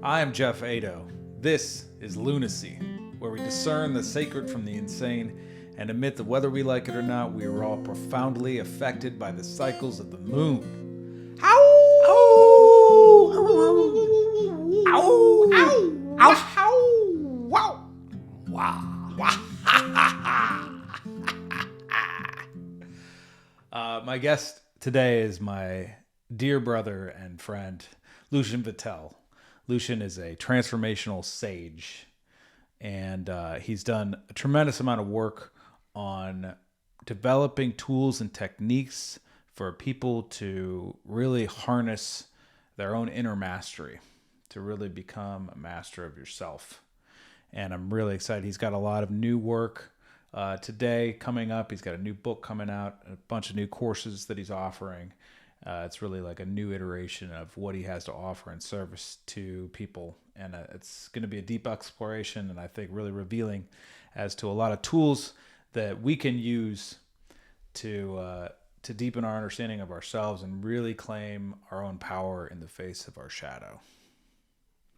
I am Jeff Ado. This is Lunacy, where we discern the sacred from the insane and admit that whether we like it or not, we are all profoundly affected by the cycles of the moon. My guest today is my dear brother and friend, Lucien Vattel. Lucien is a transformational sage, and he's done a tremendous amount of work on developing tools and techniques for people to really harness their own inner mastery, to really become a master of yourself. And I'm really excited. He's got a lot of new work today coming up. He's got a new book coming out, a bunch of new courses that he's offering. It's really like a new iteration of what he has to offer in service to people. And it's going to be a deep exploration, and I think really revealing as to a lot of tools that we can use to deepen our understanding of ourselves and really claim our own power in the face of our shadow.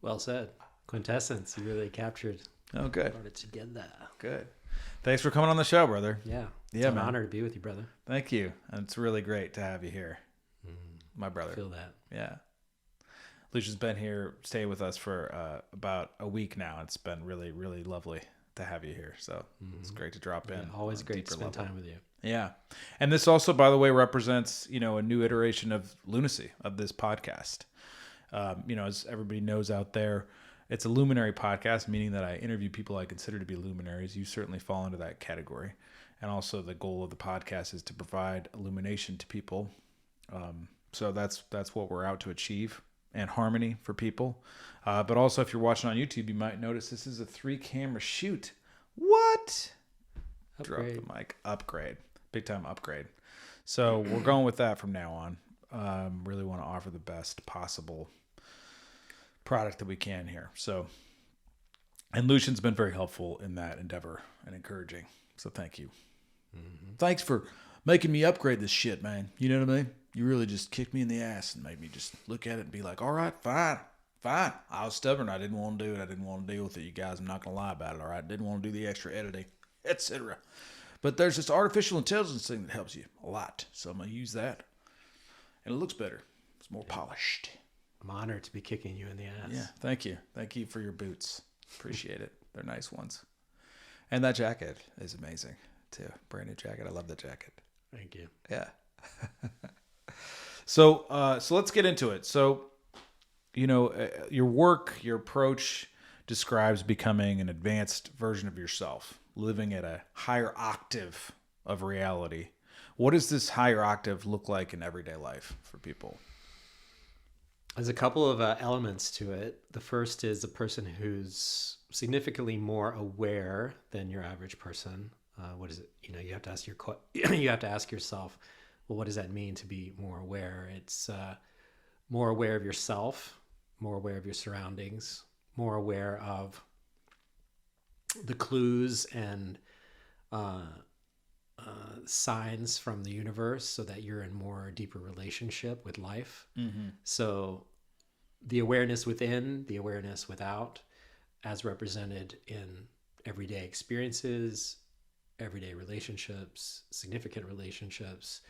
Well said. Quintessence. You really captured. Oh, good. Brought it together. Good. Thanks for coming on the show, brother. Yeah. It's an honor to be with you, brother. Thank you. And it's really great to have you here. My brother. I feel that. Yeah. Lucian's been here, staying with us for about a week now. It's been really, really lovely to have you here. So it's great to drop in. Always great to spend time with you. Yeah. And this also, by the way, represents, a new iteration of Lunacy, of this podcast. As everybody knows out there, it's a luminary podcast, meaning that I interview people I consider to be luminaries. You certainly fall into that category. And also the goal of the podcast is to provide illumination to people. So that's what we're out to achieve, and harmony for people. But also, if you're watching on YouTube, you might notice this is a 3-camera shoot. What? Upgrade. Drop the mic. Upgrade. Big time upgrade. So we're going with that from now on. Really want to offer the best possible product that we can here. So, and Lucian's been very helpful in that endeavor and encouraging. So thank you. Thanks for making me upgrade this shit, man. You know what I mean? You really just kicked me in the ass and made me just look at it and be like, all right, fine. I was stubborn. I didn't want to do it. I didn't want to deal with it, you guys. I'm not going to lie about it, all right? Didn't want to do the extra editing, etc. But there's this artificial intelligence thing that helps you a lot. So I'm going to use that. And it looks better. It's more polished. I'm honored to be kicking you in the ass. Yeah, thank you. Thank you for your boots. Appreciate it. They're nice ones. And that jacket is amazing, too. Brand new jacket. I love the jacket. Thank you. Yeah. So let's get into it. So, your work, your approach describes becoming an advanced version of yourself, living at a higher octave of reality. What does this higher octave look like in everyday life for people? There's a couple of elements to it. The first is a person who's significantly more aware than your average person. What is it? You have to ask you have to ask yourself, well, what does that mean to be more aware? It's more aware of yourself, more aware of your surroundings, more aware of the clues and signs from the universe, so that you're in more deeper relationship with life. So the awareness within, the awareness without, as represented in everyday experiences, everyday relationships, significant relationships.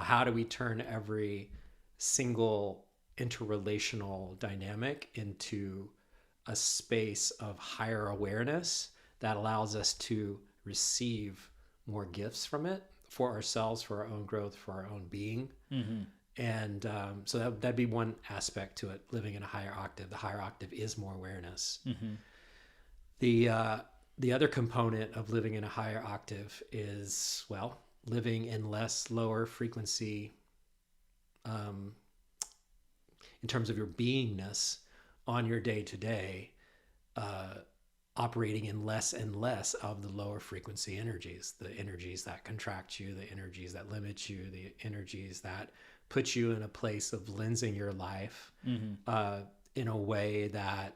How do we turn every single interrelational dynamic into a space of higher awareness that allows us to receive more gifts from it for ourselves, for our own growth, for our own being. And so that'd be one aspect to it, living in a higher octave. The higher octave is more awareness. The other component of living in a higher octave is, living in less lower frequency in terms of your beingness on your day-to-day, operating in less and less of the lower frequency energies, the energies that contract you, the energies that limit you, the energies that put you in a place of lensing your life in a way that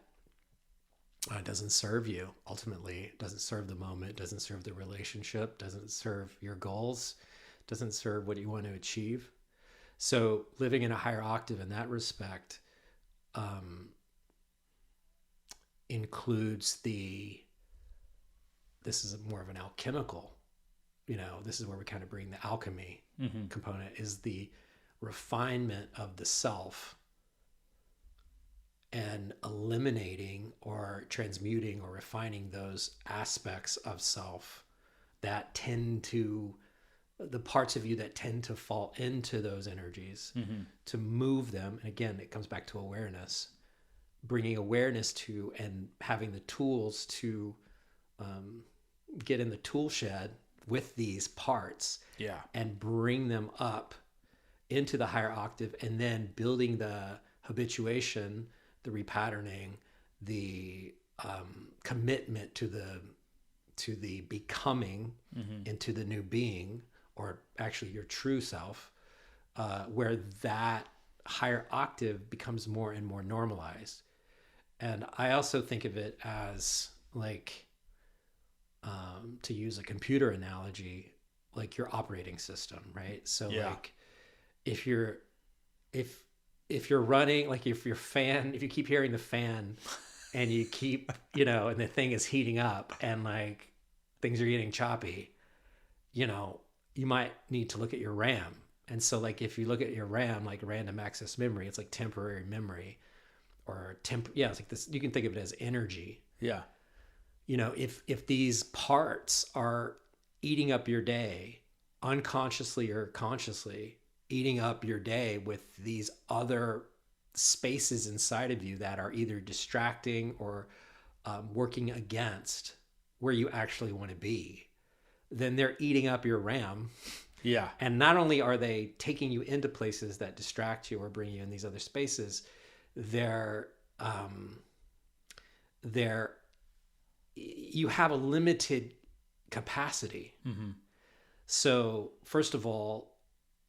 doesn't serve you. Ultimately, doesn't serve the moment, doesn't serve the relationship, doesn't serve your goals, doesn't serve what you want to achieve. So living in a higher octave in that respect includes this is more of an alchemical, this is where we kind of bring the alchemy component, is the refinement of the self and eliminating or transmuting or refining those aspects of self that the parts of you that tend to fall into those energies, to move them. And again, it comes back to awareness, bringing awareness to and having the tools to get in the tool shed with these parts and bring them up into the higher octave, and then building the habituation, the repatterning, the commitment to the becoming into the new being, or actually your true self, where that higher octave becomes more and more normalized. And I also think of it as like, to use a computer analogy, like your operating system, right? So like if you're running, like if you keep hearing the fan and you keep, and the thing is heating up and like things are getting choppy, you might need to look at your RAM. And so like if you look at your RAM, like random access memory, it's like temporary memory or it's like this, you can think of it as energy. Yeah. If these parts are eating up your day, unconsciously or consciously eating up your day with these other spaces inside of you that are either distracting or working against where you actually want to be, then they're eating up your RAM. Yeah. And not only are they taking you into places that distract you or bring you in these other spaces, you have a limited capacity. So first of all,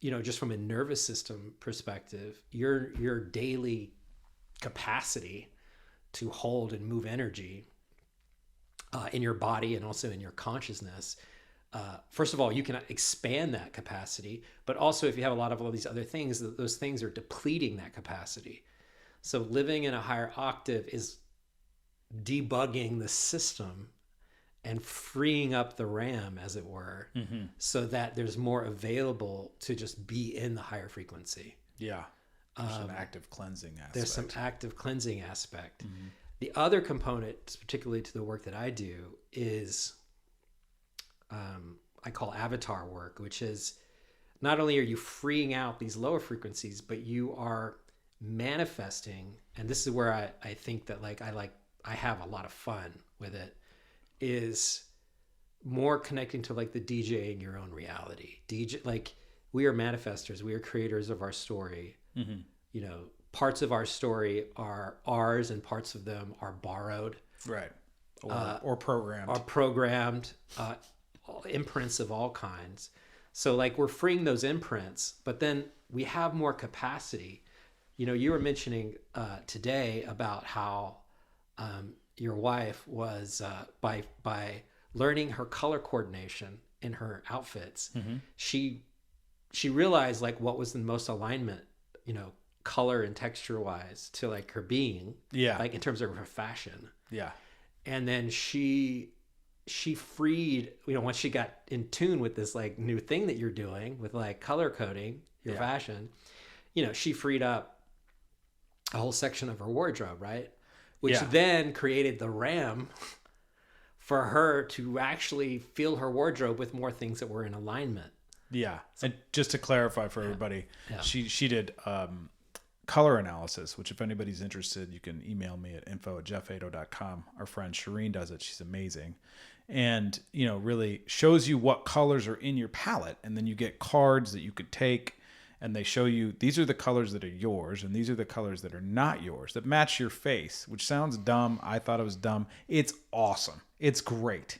just from a nervous system perspective, your daily capacity to hold and move energy in your body and also in your consciousness, first of all, you can expand that capacity, but also if you have a lot of all these other things, those things are depleting that capacity. So living in a higher octave is debugging the system and freeing up the RAM, as it were, so that there's more available to just be in the higher frequency. Yeah. There's some active cleansing aspect. There's some active cleansing aspect. The other component, particularly to the work that I do, is I call avatar work, which is not only are you freeing out these lower frequencies, but you are manifesting, and this is where I think that I have a lot of fun with it, is more connecting to like the DJing your own reality. Like we are manifestors, we are creators of our story. Parts of our story are ours and parts of them are borrowed. Right. Or programmed. Or programmed, imprints of all kinds. So like we're freeing those imprints, but then we have more capacity. You were mentioning today about how your wife was by learning her color coordination in her outfits, she realized like what was the most alignment, color and texture wise to like her being, like in terms of her fashion. And then she freed, once she got in tune with this like new thing that you're doing with like color coding your fashion, she freed up a whole section of her wardrobe, right? Which then created the RAM for her to actually fill her wardrobe with more things that were in alignment. Yeah. So, and just to clarify for everybody, she did color analysis, which if anybody's interested, you can email me at info@jeffado.com. Our friend Shireen does it. She's amazing. And, really shows you what colors are in your palette. And then you get cards that you could take, and they show you these are the colors that are yours and these are the colors that are not yours, that match your face, which sounds dumb. I thought it was dumb. It's awesome. It's great.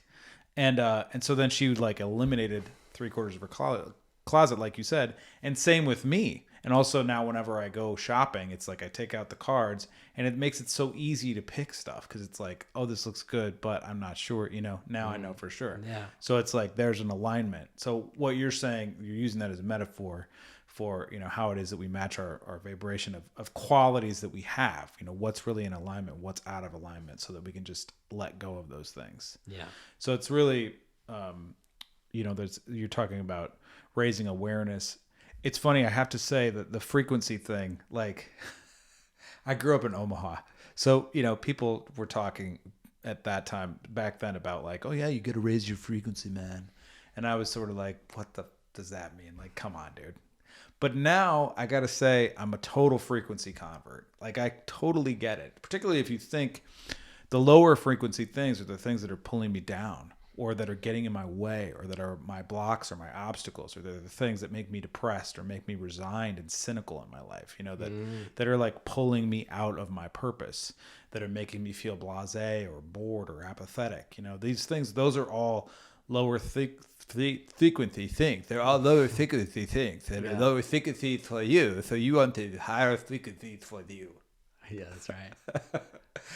And so then she like eliminated 3/4 of her closet, like you said, and same with me. And also now whenever I go shopping, it's like I take out the cards and it makes it so easy to pick stuff because it's like, oh, this looks good, but I'm not sure, now I know for sure. Yeah. So it's like there's an alignment. So what you're saying, you're using that as a metaphor for, how it is that we match our vibration of qualities that we have, what's really in alignment, what's out of alignment, so that we can just let go of those things. Yeah. So it's really, you're talking about raising awareness. It's funny. I have to say that the frequency thing, like I grew up in Omaha. So, people were talking at that time back then about like, oh yeah, you got to raise your frequency, man. And I was sort of like, what the does that mean? Like, come on, dude. But now I got to say I'm a total frequency convert. Like, I totally get it. Particularly if you think the lower frequency things are the things that are pulling me down, or that are getting in my way, or that are my blocks or my obstacles, or they're the things that make me depressed or make me resigned and cynical in my life, that are like pulling me out of my purpose, that are making me feel blasé or bored or apathetic. These things, those are all lower frequency things. They're all lower frequency things. They're lower frequency for you. So you want the higher frequency for you. Yeah, that's right.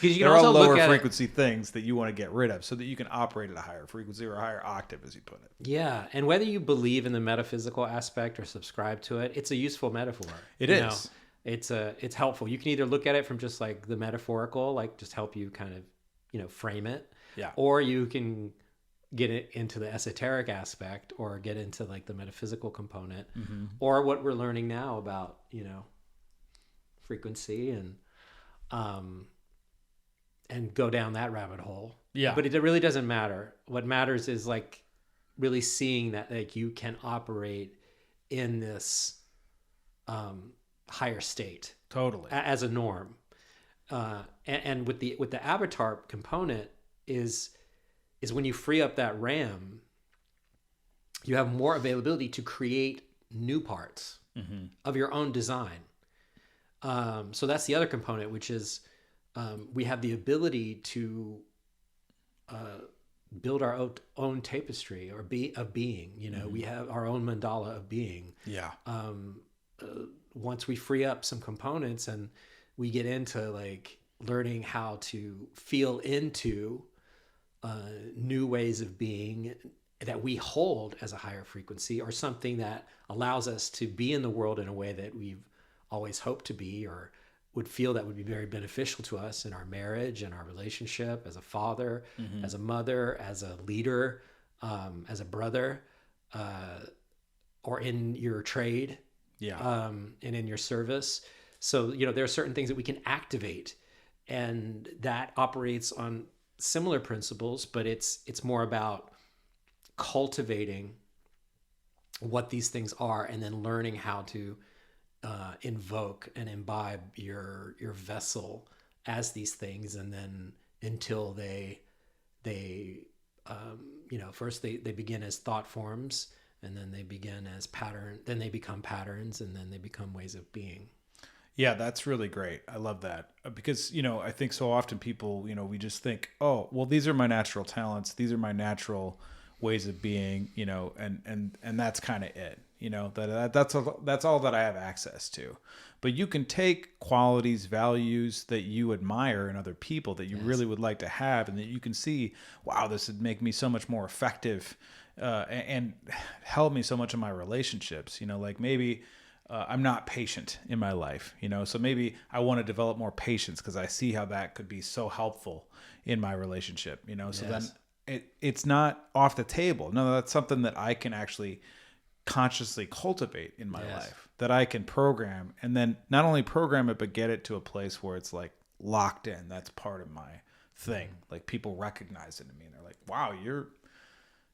Because you can also all lower look at frequency things that you want to get rid of, so that you can operate at a higher frequency or a higher octave, as you put it. Yeah, and whether you believe in the metaphysical aspect or subscribe to it, it's a useful metaphor. It is. It's helpful. You can either look at it from just like the metaphorical, like just help you kind of frame it. Yeah. Or you can get it into the esoteric aspect, or get into like the metaphysical component, or what we're learning now about frequency and go down that rabbit hole. Yeah. But it really doesn't matter. What matters is like really seeing that like you can operate in this higher state. Totally. As a norm. And with the avatar component is when you free up that RAM, you have more availability to create new parts of your own design. So that's the other component, which is we have the ability to build our own tapestry or being. We have our own mandala of being. Yeah. Once we free up some components and we get into like learning how to feel into new ways of being that we hold as a higher frequency, or something that allows us to be in the world in a way that we've always hoped to be, or would feel that would be very beneficial to us in our marriage and our relationship, as a father, as a mother, as a leader, as a brother, or in your trade, and in your service. So, there are certain things that we can activate, and that operates on similar principles, but it's more about cultivating what these things are, and then learning how to invoke and imbibe your vessel as these things, and then until they first they begin as thought forms, and then they begin as pattern, then they become patterns, and then they become ways of being. Yeah, that's really great. I love that, because, I think so often people, we just think, oh, well, these are my natural talents. These are my natural ways of being, and that's kind of it, that's all that I have access to. But you can take qualities, values that you admire in other people that you really would like to have, and that you can see, wow, this would make me so much more effective, and help me so much in my relationships. Like maybe I'm not patient in my life, so maybe I want to develop more patience, because I see how that could be so helpful in my relationship, so then it's not off the table. No, that's something that I can actually consciously cultivate in my life, that I can program, and then not only program it, but get it to a place where it's like locked in. That's part of my thing. Like people recognize it in me, and they're like, wow, you're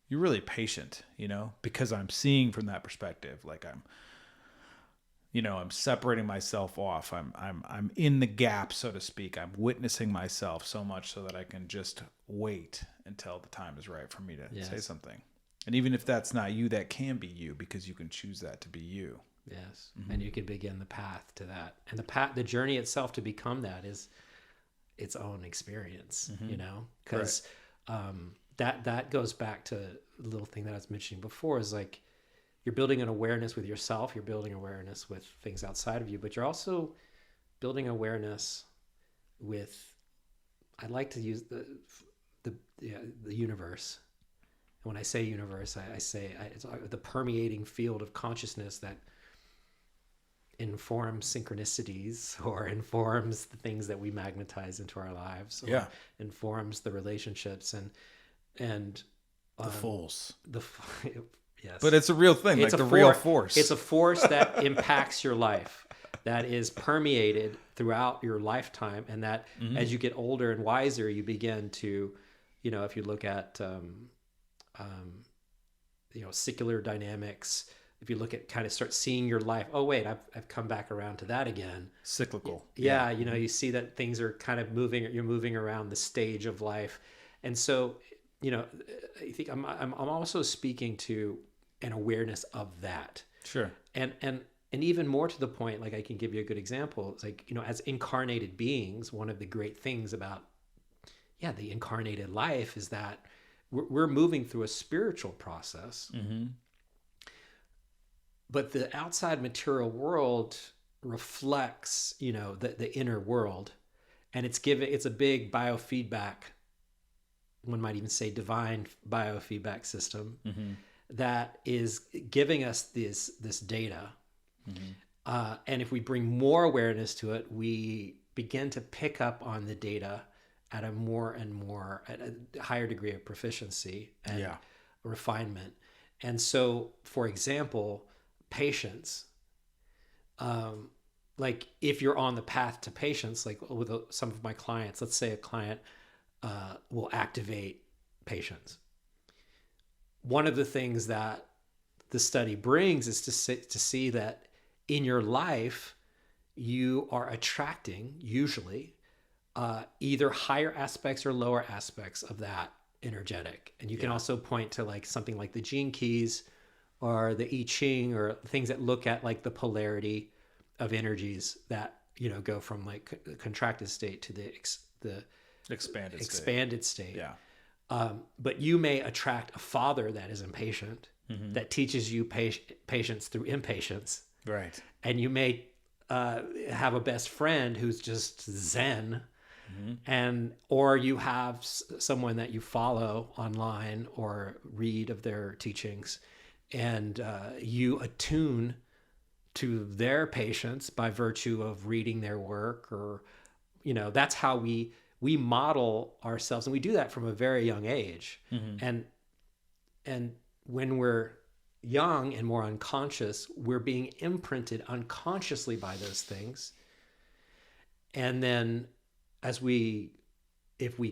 really patient, because I'm seeing from that perspective. Like I'm separating myself off. I'm in the gap, so to speak. I'm witnessing myself so much so that I can just wait until the time is right for me to say something. And even if that's not you, that can be you, because you can choose that to be you. Yes. And you can begin the path to that. And the journey itself to become that is its own experience, because that goes back to the little thing that I was mentioning before, is like, you're building an awareness with yourself, you're building awareness with things outside of you, but you're also building awareness with, I like to use the universe. And when I say universe, I say it's the permeating field of consciousness that informs synchronicities, or informs the things that we magnetize into our lives, or Yeah. informs the relationships and The fools. Yes. But it's a real thing, It's like a the real force. It's a force that impacts your life, that is permeated throughout your lifetime, and that as you get older and wiser, you begin to, if you look at, secular dynamics, if you look at kind of start seeing your life, oh wait, I've come back around to that again. Cyclical. Yeah, you see that things are kind of you're moving around the stage of life. And so, I think I'm also speaking to an awareness of that. Sure. And even more to the point, like I can give you a good example. It's like, as incarnated beings, one of the great things about, the incarnated life is that we're moving through a spiritual process. Mm-hmm. But the outside material world reflects, the inner world, and it's a big biofeedback. One might even say divine biofeedback system that is giving us this data. And if we bring more awareness to it, we begin to pick up on the data at a higher degree of proficiency and refinement. And so, for example, patience, like if you're on the path to patience, like with some of my clients, let's say a client will activate patience. One of the things that the study brings is to see that in your life, you are attracting usually either higher aspects or lower aspects of that energetic. And you can also point to like something like the gene keys or the I Ching, or things that look at like the polarity of energies that, go from like contracted state to the expanded state. Yeah. But you may attract a father that is impatient, that teaches you patience through impatience. Right. And you may have a best friend who's just Zen, or you have someone that you follow online or read of their teachings, and you attune to their patience by virtue of reading their work, or that's how we model ourselves, and we do that from a very young age. And when we're young and more unconscious, we're being imprinted unconsciously by those things. And then if we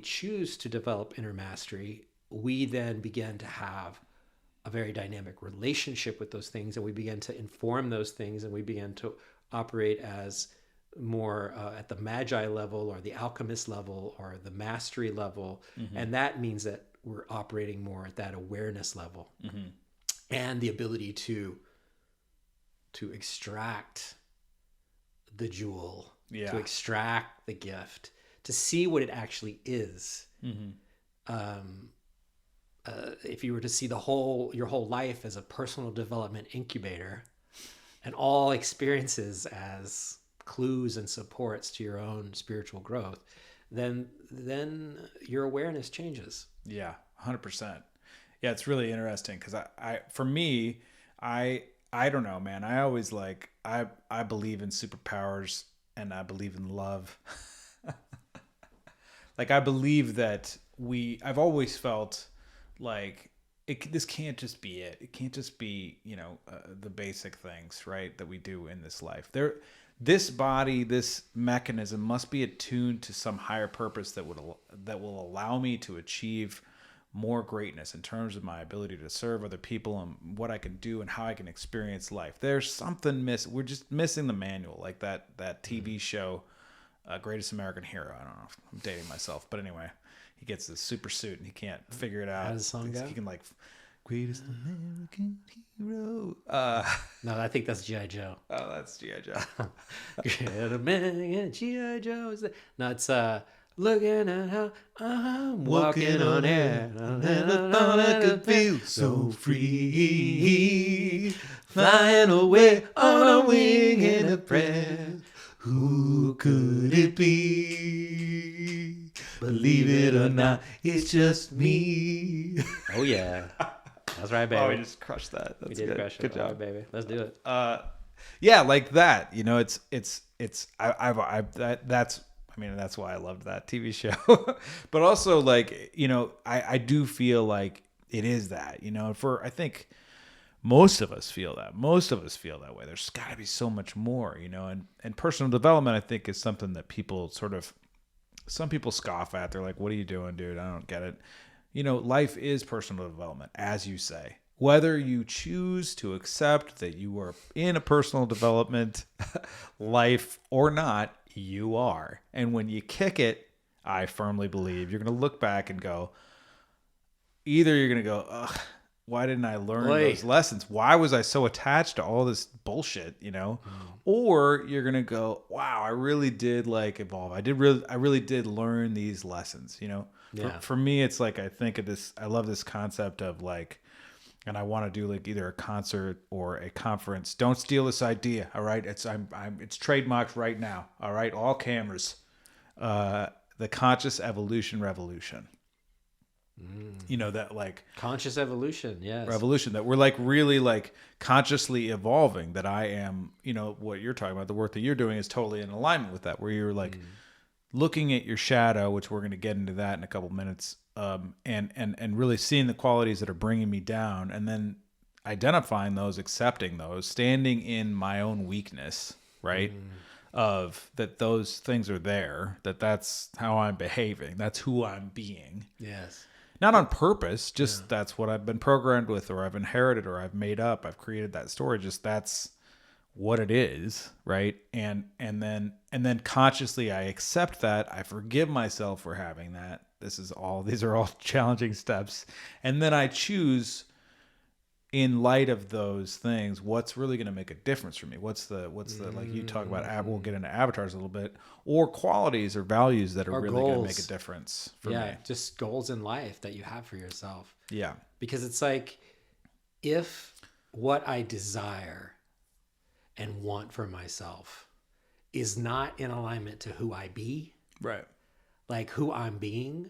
choose to develop inner mastery, we then begin to have a very dynamic relationship with those things, and we begin to inform those things, and we begin to operate as more at the magi level, or the alchemist level, or the mastery level. And that means that we're operating more at that awareness level, and the ability to extract the jewel, to extract the gift, to see what it actually is. If you were to see your whole life as a personal development incubator, and all experiences as clues and supports to your own spiritual growth, then your awareness changes. Yeah, 100%. Yeah, it's really interesting because for me, I don't know, man. I always I believe in superpowers, and I believe in love. Like I believe that I've always felt like this can't just be it. It can't just be, the basic things, right, that we do in this life. This body, this mechanism must be attuned to some higher purpose that will allow me to achieve more greatness in terms of my ability to serve other people and what I can do and how I can experience life. There's something missing. We're just missing the manual, like that TV show, Greatest American Hero. I don't know if I'm dating myself, but anyway, he gets this super suit and he can't figure it out. How does the song go? He can Greatest American Hero. No, I think that's G.I. Joe. Oh, that's G.I. Joe. Great American G.I. Joe. No, it's looking at how I'm walking on air. I never thought I could feel so free, flying away on a wing in a prayer. Who could it be? Believe it or not, it's just me. Oh yeah, that's right, baby. Oh, we just crushed that. That's we did good. crush it. Good job, right, baby. Let's do it. Yeah, like that. You know, that's, I mean, that's why I loved that TV show. But also, like, you know, I do feel like it is that, you know, I think most of us feel that. Most of us feel that way. There's got to be so much more, you know, and personal development, I think, is something that some people scoff at. They're like, what are you doing, dude? I don't get it. You know, life is personal development, as you say. Whether you choose to accept that you are in a personal development life or not, you are. And when you kick it, I firmly believe you're going to look back and go, either you're going to go, ugh, why didn't I learn those lessons? Why was I so attached to all this bullshit, you know? Or you're going to go, wow, I really did like evolve. I really did learn these lessons, you know? Yeah. For me, it's like, I think of this, I love this concept of like, and I want to do like either a concert or a conference. Don't steal this idea. All right. It's trademarked right now. All right. All cameras, the conscious evolution revolution. You know, that like Conscious evolution. Yes. revolution, that we're like really like consciously evolving, that I am, you know, what you're talking about, the work that you're doing is totally in alignment with that, where you're like looking at your shadow, which we're going to get into that in a couple minutes. And really seeing the qualities that are bringing me down, and then identifying those, accepting those, standing in my own weakness, right? Of that, those things are there, that's how I'm behaving. That's who I'm being. Yes. Not on purpose, just that's what I've been programmed with, or I've inherited, or I've made up. I've created that story. Just that's what it is, right? And then consciously I accept that. I forgive myself for having that. These are all challenging steps. And then I choose, in light of those things, what's really going to make a difference for me? What's the like you talk about, we'll get into avatars a little bit, or qualities or values that are really going to make a difference for me. Yeah, just goals in life that you have for yourself. Yeah. Because it's like, if what I desire and want for myself is not in alignment to who I be, Right. like who I'm being,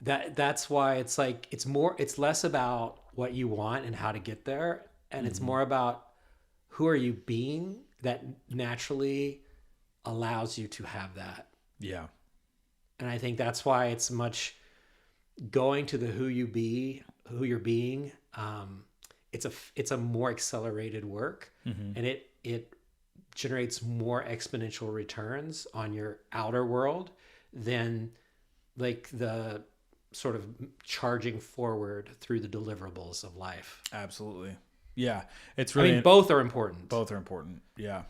that's why it's like, it's less about what you want and how to get there, and it's more about who are you being that naturally allows you to have that. Yeah. And I think that's why it's much going to the who you're being. It's a more accelerated work, and it generates more exponential returns on your outer world than like the sort of charging forward through the deliverables of life. Absolutely. Yeah. It's really, I mean, both are important. Both are important. Yeah.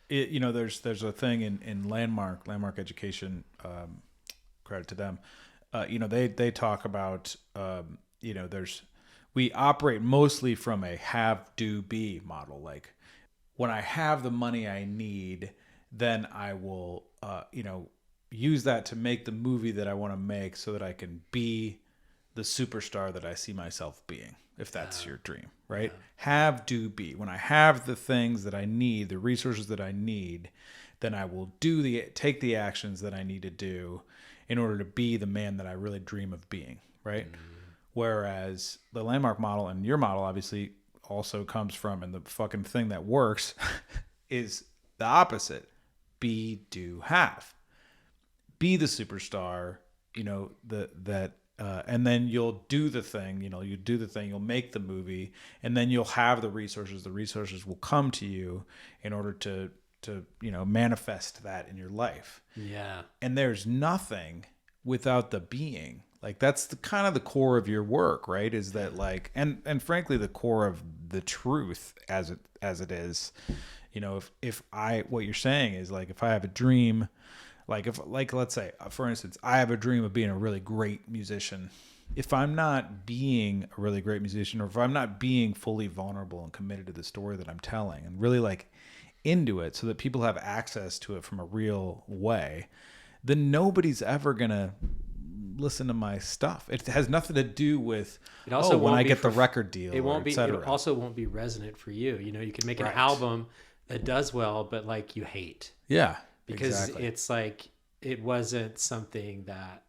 You know, there's a thing in landmark education, credit to them. You know, they talk about, you know, we operate mostly from a have, do, be model. Like, when I have the money I need, then I will, you know, use that to make the movie that I want to make, so that I can be the superstar that I see myself being, if that's your dream, right? Yeah. Have, do, be. When I have the things that I need, the resources that I need, then I will take the actions that I need to do in order to be the man that I really dream of being, right? Whereas the landmark model, and your model obviously also comes from, and the fucking thing that works is the opposite. Be, do, have. Be the superstar, you know, and then you'll do the thing, you know, you'll make the movie, and then you'll have the resources will come to you in order to, you know, manifest that in your life. Yeah. And there's nothing without the being. Like, that's the kind of the core of your work, right? Is that like, and frankly, the core of the truth as it is, you know, what you're saying is like, if I have a dream, like let's say, for instance, I have a dream of being a really great musician. If I'm not being a really great musician, or if I'm not being fully vulnerable and committed to the story that I'm telling, and really like into it, so that people have access to it from a real way, then nobody's ever gonna listen to my stuff. It has nothing to do with when I get the record deal. It won't be. It also won't be resonant for you. You know, you can make an album that does well, but like you hate. Yeah. Because it's like, it wasn't something that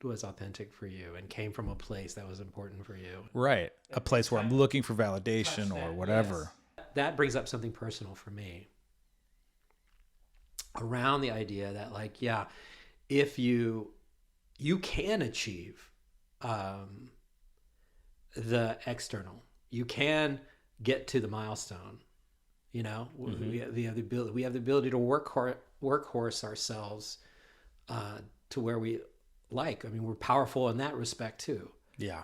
was authentic for you and came from a place that was important for you. Right. A place where I'm looking for validation or whatever. Yes. that brings up something personal for me around the idea that, like, yeah, if you can achieve the external, you can get to the milestone. You know, we have the ability. We have the ability to workhorse ourselves to where we like. I mean, we're powerful in that respect too. Yeah.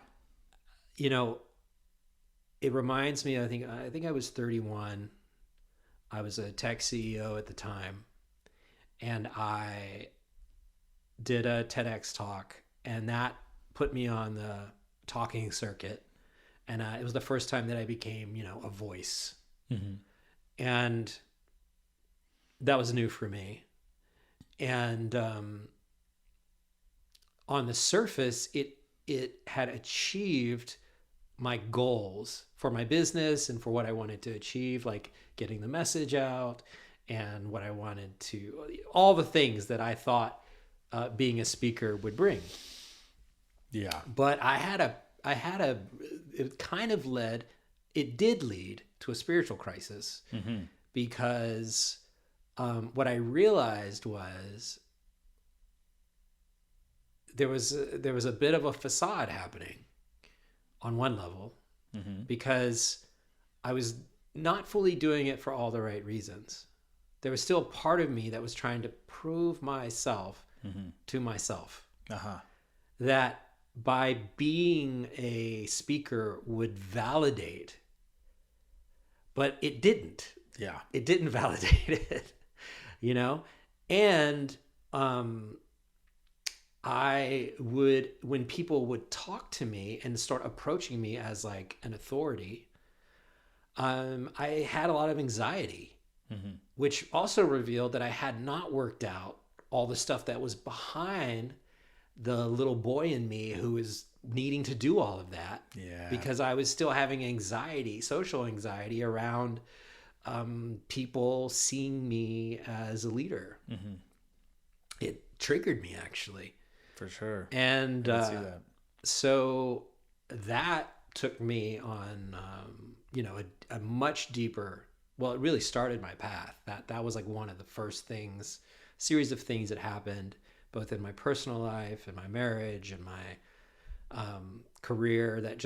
You know, it reminds me. I think I was 31. I was a tech CEO at the time, and I did a TEDx talk, and that put me on the talking circuit. And it was the first time that I became, you know, a voice. Mm-hmm. And that was new for me. And on the surface, it had achieved my goals for my business and for what I wanted to achieve, like getting the message out and what I wanted to, all the things that I thought being a speaker would bring. Yeah. But it did lead to a spiritual crisis, mm-hmm. because what I realized was there was a bit of a facade happening on one level, mm-hmm. because I was not fully doing it for all the right reasons. There was still a part of me that was trying to prove myself mm-hmm. to myself, that by being a speaker would validate, but it didn't. Yeah. It didn't validate it, you know? And when people would talk to me and start approaching me as like an authority, I had a lot of anxiety, mm-hmm. which also revealed that I had not worked out all the stuff that was behind the little boy in me who was needing to do all of that. Yeah. Because I was still having anxiety, social anxiety around people seeing me as a leader. Mm-hmm. It triggered me, actually. For sure. And so that took me on, a much deeper, well, it really started my path. That was like one of the first series of things that happened both in my personal life and my marriage and my career that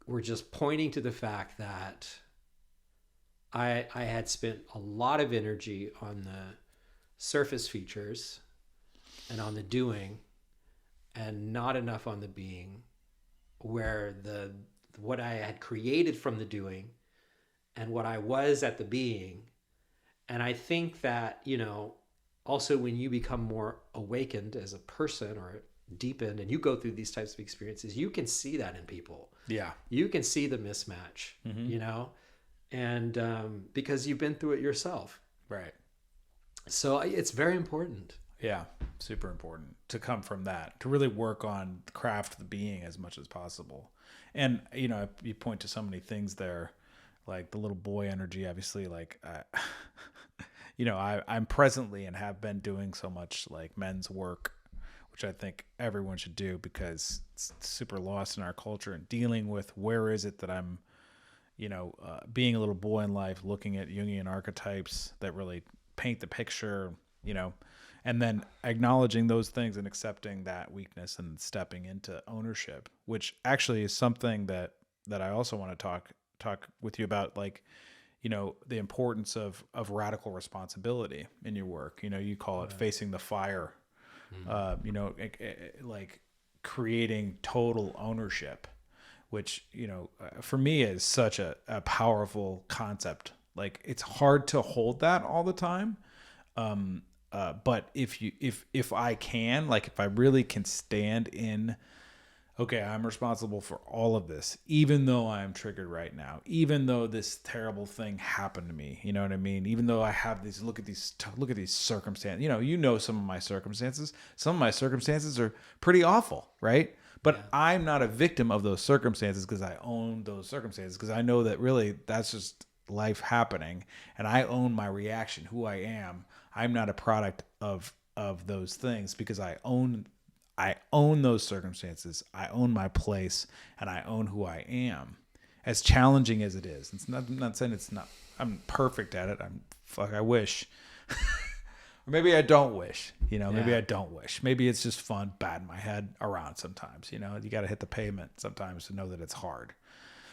were just pointing to the fact that I had spent a lot of energy on the surface features and on the doing and not enough on the being, where what I had created from the doing and what I was at the being. And I think that, also when you become more awakened as a person or deepened and you go through these types of experiences, you can see that in people. Yeah. You can see the mismatch, mm-hmm. And because you've been through it yourself. Right. So it's very important. Yeah. Super important to come from that, to really work on the craft of the being as much as possible. And, you point to so many things there, like the little boy energy, obviously, like, I'm presently and have been doing so much like men's work, which I think everyone should do because it's super lost in our culture, and dealing with where is it that I'm, being a little boy in life, looking at Jungian archetypes that really paint the picture, and then acknowledging those things and accepting that weakness and stepping into ownership, which actually is something that I also want to talk with you about, like, the importance of radical responsibility in your work. You call it facing the fire, mm-hmm. Like creating total ownership, which, for me is such a powerful concept. Like, it's hard to hold that all the time. But if I can, like, if I really can stand in, okay, I'm responsible for all of this, even though I'm triggered right now, even though this terrible thing happened to me, you know what I mean? Even though I have these, look at these circumstances, some of my circumstances. Some of my circumstances are pretty awful, right? But yeah. I'm not a victim of those circumstances because I own those circumstances, because I know that really that's just life happening, and I own my reaction, who I am. I'm not a product of those things because I own those circumstances. I own my place, and I own who I am. as challenging as it is. I'm not saying it's not. I'm perfect at it. I wish. Or maybe I don't wish, maybe I don't wish. Maybe it's just fun, batting my head around sometimes, you got to hit the pavement sometimes to know that it's hard.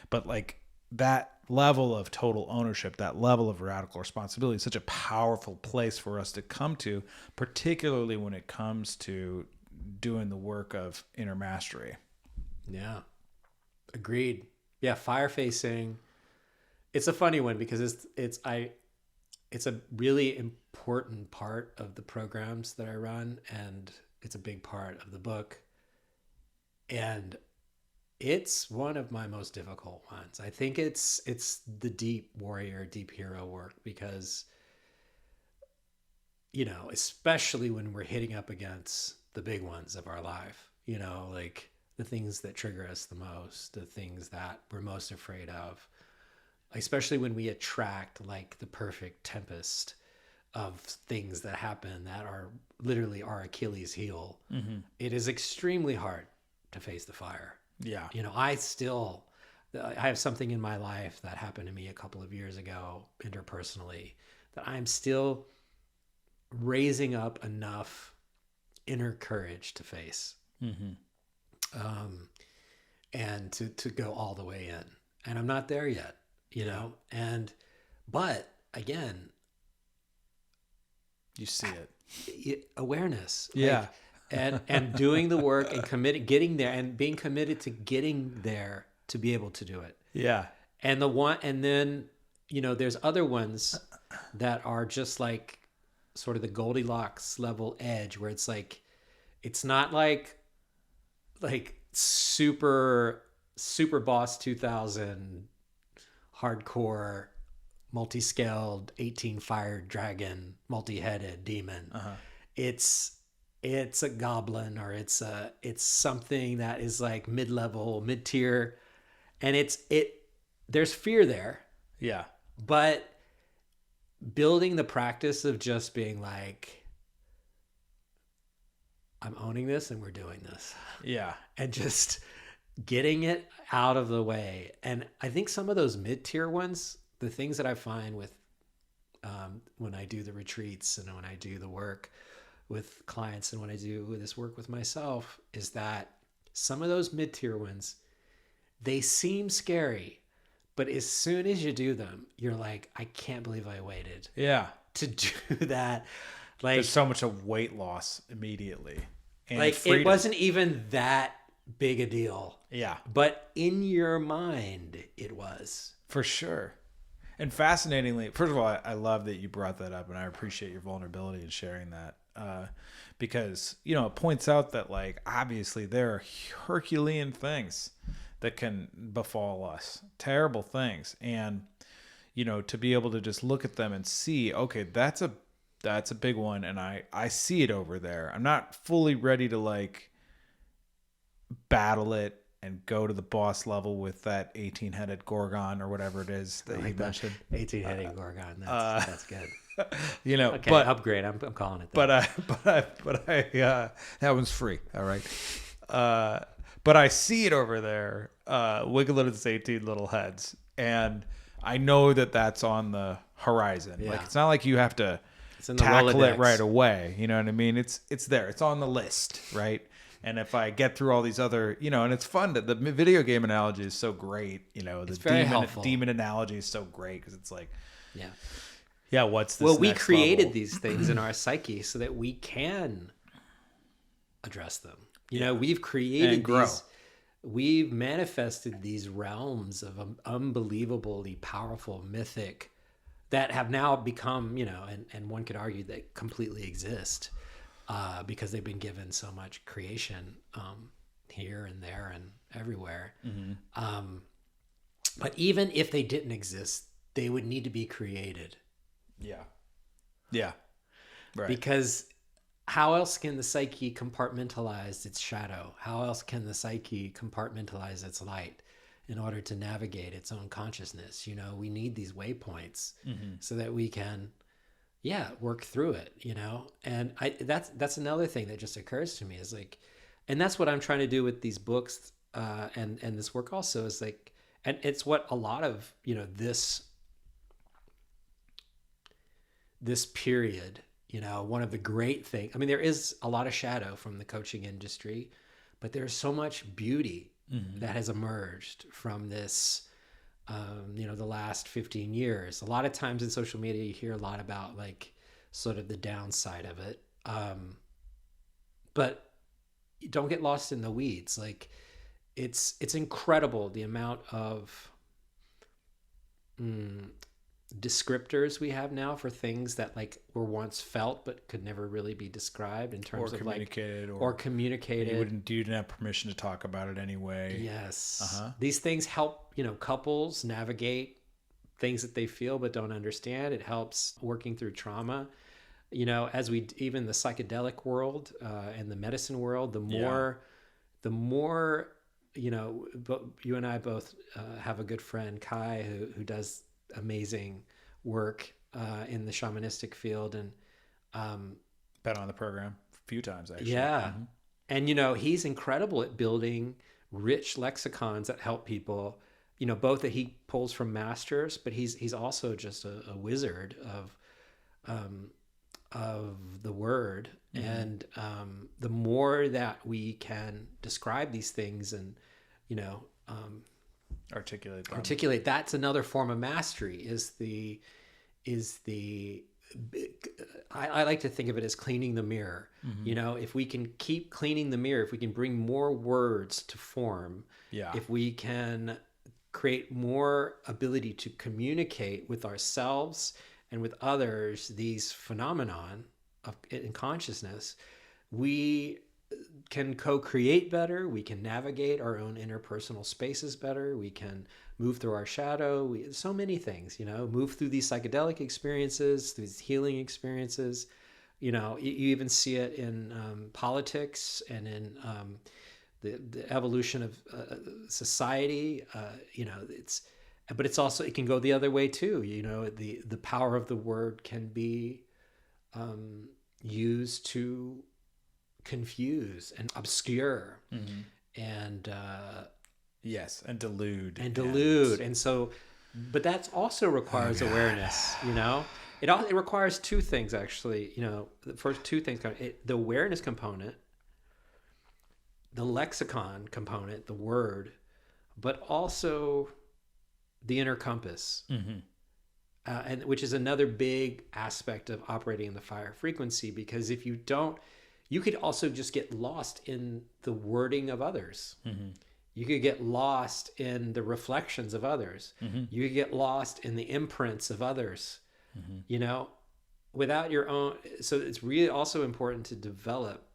But like that level of total ownership, that level of radical responsibility is such a powerful place for us to come to, particularly when it comes to doing the work of inner mastery. Yeah. Agreed. Yeah. Fire facing. It's a funny one because it's a really important part of the programs that I run, and it's a big part of the book. And it's one of my most difficult ones. I think it's the deep warrior, deep hero work because, especially when we're hitting up against the big ones of our life, like the things that trigger us the most, the things that we're most afraid of, especially when we attract like the perfect tempest of things that happen that are literally our Achilles heel. Mm-hmm. It is extremely hard to face the fire. Yeah. I have something in my life that happened to me a couple of years ago interpersonally that I'm still raising up enough inner courage to face. Mm-hmm. And to go all the way in. And I'm not there yet, but again, you see it. Awareness. Yeah. And doing the work and getting there and being committed to getting there to be able to do it. Yeah. And then, there's other ones that are just like sort of the Goldilocks level edge where it's like, it's not like super boss 2000 hardcore multi-scaled 18-fired dragon, multi-headed demon. Uh-huh. It's a goblin, or it's something that is like mid-level, mid-tier, and there's fear there. Yeah. But building the practice of just being like, I'm owning this and we're doing this. Yeah. And just getting it out of the way. And I think some of those mid-tier ones, the things that I find with when I do the retreats and when I do the work with clients and when I do this work with myself, is that some of those mid-tier ones, they seem scary, but as soon as you do them, you're like, I can't believe I waited. Yeah. To do that. Like, there's so much of weight loss immediately. And like freedom. It wasn't even that big a deal. Yeah. But in your mind, it was. For sure. And fascinatingly, first of all, I love that you brought that up, and I appreciate your vulnerability in sharing that. Because, it points out that, like, obviously there are Herculean things that can befall us, terrible things. And, to be able to just look at them and see, okay, that's a big one, and I see it over there. I'm not fully ready to, like, battle it and go to the boss level with that 18-headed Gorgon or whatever it is that you mentioned. 18-headed Gorgon. That's good. Okay, but upgrade. I'm calling it that. But I that one's free. All right. But I see it over there, wiggling its 18 little heads, and I know that that's on the horizon. Yeah. Like, it's not like you have to tackle it right away. You know what I mean? It's there. It's on the list, right? And if I get through all these other, and it's fun that the video game analogy is so great. The demon analogy is so great because it's like, what's this? Well, we created level? These things in our psyche so that we can address them. We've created these. We've manifested these realms of unbelievably powerful, mythic, that have now become, and one could argue that completely exist. Because they've been given so much creation here and there and everywhere. Mm-hmm. But even if they didn't exist, they would need to be created. Yeah. Yeah. Right. Because how else can the psyche compartmentalize its shadow? How else can the psyche compartmentalize its light in order to navigate its own consciousness? We need these waypoints so that we can work through it, and that's another thing that just occurs to me is like, and that's what I'm trying to do with these books and this work also is like, And it's what a lot of, this period, one of the great things, I mean, there is a lot of shadow from the coaching industry, but there's so much beauty that has emerged from this, the last 15 years. A lot of times in social media, you hear a lot about like sort of the downside of it. But don't get lost in the weeds. Like it's incredible the amount of descriptors we have now for things that like were once felt but could never really be described in terms of communicated, or communicated. You didn't have permission to talk about it anyway. Yes. These things help, couples navigate things that they feel but don't understand. It helps working through trauma. As even the psychedelic world and the medicine world, the more, you and I both have a good friend, Kai, who does amazing work in the shamanistic field, and been on the program a few times actually. Yeah. And he's incredible at building rich lexicons that help people, both that he pulls from masters, but he's also just a wizard of the word. And the more that we can describe these things and articulate, that's another form of mastery. I like to think of it as cleaning the mirror. If we can keep cleaning the mirror, if we can bring more words to form, if we can create more ability to communicate with ourselves and with others, these phenomenon in consciousness, we can co-create better. We can navigate our own interpersonal spaces better. We can move through our shadow. So many things, move through these psychedelic experiences, these healing experiences. You even see it in politics and in the evolution of society. But it's also, it can go the other way too. The power of the word can be used to confuse and obscure and yes, and delude and so, but that also requires awareness. It requires two things actually. The first two things: the awareness component, the lexicon component, the word, but also the inner compass, and which is another big aspect of operating in the fire frequency. Because if you don't, you could also just get lost in the wording of others. You could get lost in the reflections of others. You could get lost in the imprints of others, without your own. So it's really also important to develop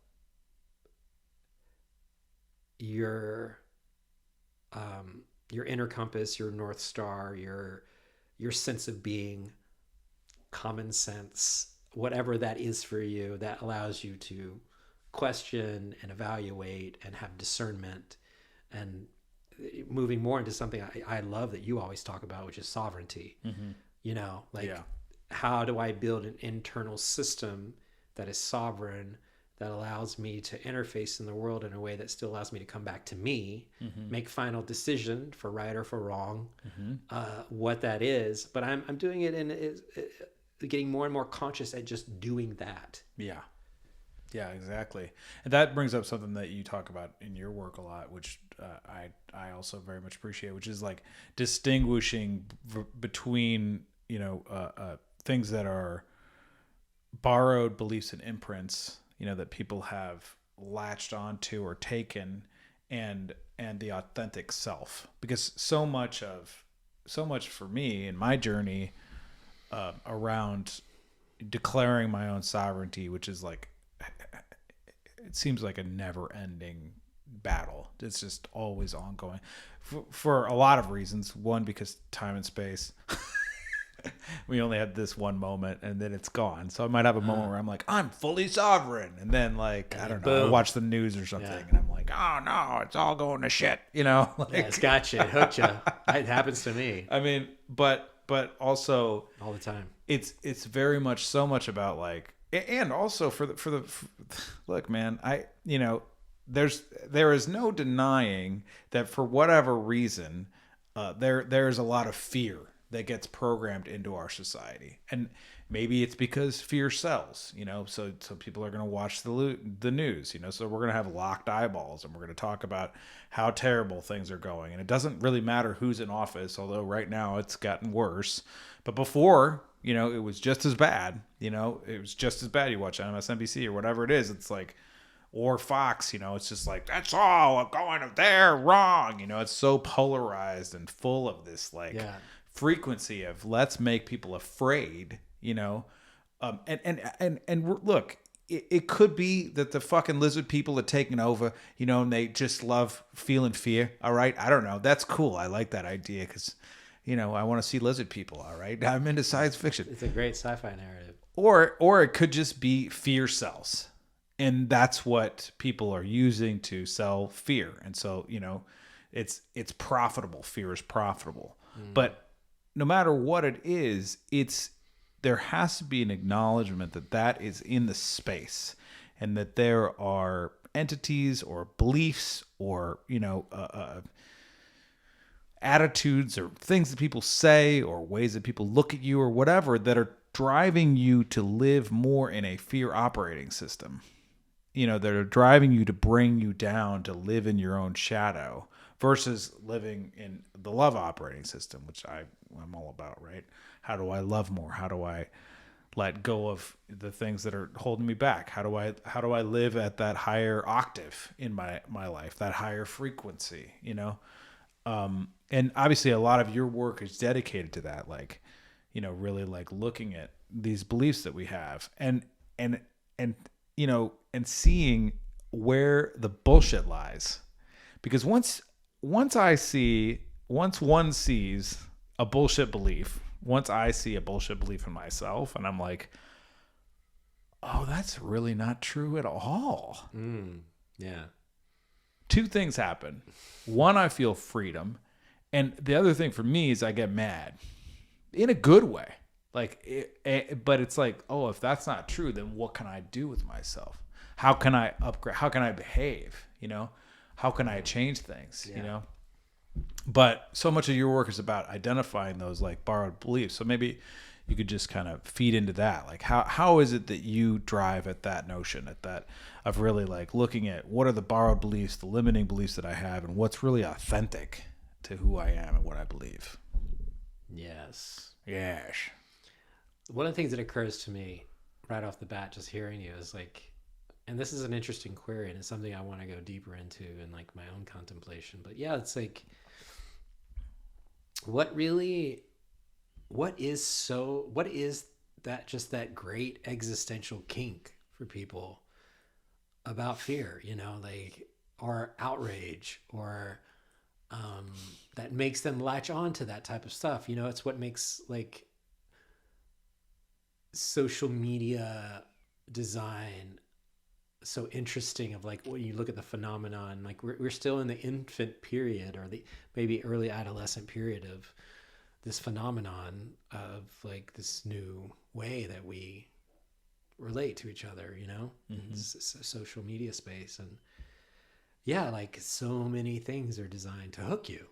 your inner compass, your North Star, your sense of being, common sense, whatever that is for you, that allows you to question and evaluate and have discernment, and moving more into something I love that you always talk about, which is sovereignty. How do I build an internal system that is sovereign, that allows me to interface in the world in a way that still allows me to come back to me, make final decision for right or for wrong, what that is. But I'm doing it in getting more and more conscious at just doing that. Yeah, exactly. And that brings up something that you talk about in your work a lot, which I also very much appreciate, which is like distinguishing between, things that are borrowed beliefs and imprints, that people have latched onto or taken, and the authentic self. Because so much for me in my journey around declaring my own sovereignty, which is like, it seems like a never ending battle. It's just always ongoing for a lot of reasons. One, because time and space. We only had this one moment and then it's gone. So I might have a moment where I'm like, I'm fully sovereign. And then like, I don't know, I watch the news or something and I'm like, oh no, it's all going to shit. It's got you, it hooked you. It happens to me. I mean, but also all the time. It's very much so much about like, and also for the look, man, there is no denying that for whatever reason, there's a lot of fear that gets programmed into our society, and maybe it's because fear sells, so people are going to watch the news, so we're going to have locked eyeballs, and we're going to talk about how terrible things are going, and it doesn't really matter who's in office, although right now it's gotten worse, but before, it was just as bad. It was just as bad. You watch MSNBC or whatever it is, it's like, or Fox, it's just like, that's all going there wrong. It's so polarized and full of this frequency of let's make people afraid, and look, it could be that the fucking lizard people are taking over, and they just love feeling fear. All right. I don't know. That's cool. I like that idea because, I want to see lizard people. All right. I'm into science fiction. It's a great sci-fi narrative. Or it could just be fear sells. And that's what people are using to sell fear. And so, it's profitable. Fear is profitable. But no matter what it is, there has to be an acknowledgement that is in the space, and that there are entities or beliefs or, attitudes or things that people say or ways that people look at you or whatever that are driving you to live more in a fear operating system. That are driving you to bring you down to live in your own shadow versus living in the love operating system, which I'm all about, right? How do I love more? How do I let go of the things that are holding me back? How do I live at that higher octave in my life, that higher frequency, and obviously a lot of your work is dedicated to that, really looking at these beliefs that we have and seeing where the bullshit lies. Because once one sees a bullshit belief, once I see a bullshit belief in myself, and I'm like, oh, that's really not true at all. Yeah. Two things happen. One, I feel freedom. And the other thing for me is I get mad in a good way. But it's like, oh, if that's not true, then what can I do with myself? How can I upgrade? How can I behave? How can I change things? Yeah. But so much of your work is about identifying those borrowed beliefs. So maybe you could just kind of feed into that. How is it that you drive at that notion, of really looking at what are the borrowed beliefs, the limiting beliefs that I have, and what's really authentic to who I am and what I believe. Yes. One of the things that occurs to me right off the bat, just hearing you, is and this is an interesting query, and it's something I want to go deeper into in my own contemplation. But yeah, it's what is that great existential kink for people about fear, or outrage, or that makes them latch on to that type of stuff. It's what makes social media design so interesting, of when you look at the phenomenon, we're still in the infant period, or the maybe early adolescent period of this phenomenon of this new way that we relate to each other, social media space. And yeah, so many things are designed to hook you,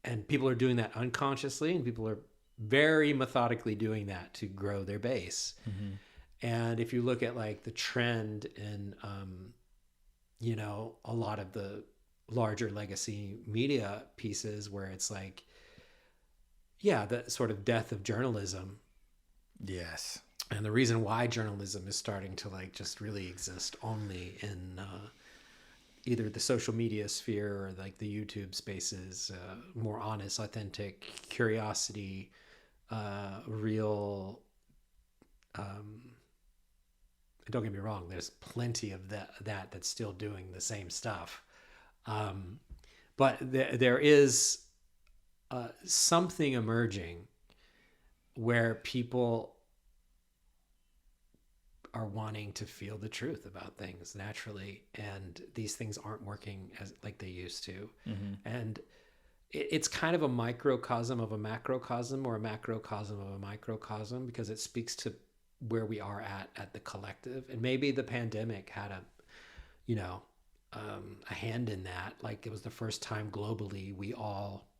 and people are doing that unconsciously, and people are very methodically doing that to grow their base. And if you look at the trend in a lot of the larger legacy media pieces, where it's the sort of death of journalism. Yes. And the reason why journalism is starting to just really exist only in either the social media sphere or the YouTube spaces, more honest, authentic curiosity, real. Don't get me wrong, there's plenty of that's still doing the same stuff. But there is something emerging where people are wanting to feel the truth about things naturally, and these things aren't working as they used to. And it's kind of a microcosm of a macrocosm, or a macrocosm of a microcosm, because it speaks to where we are at the collective. And maybe the pandemic had a hand in that. It was the first time globally we all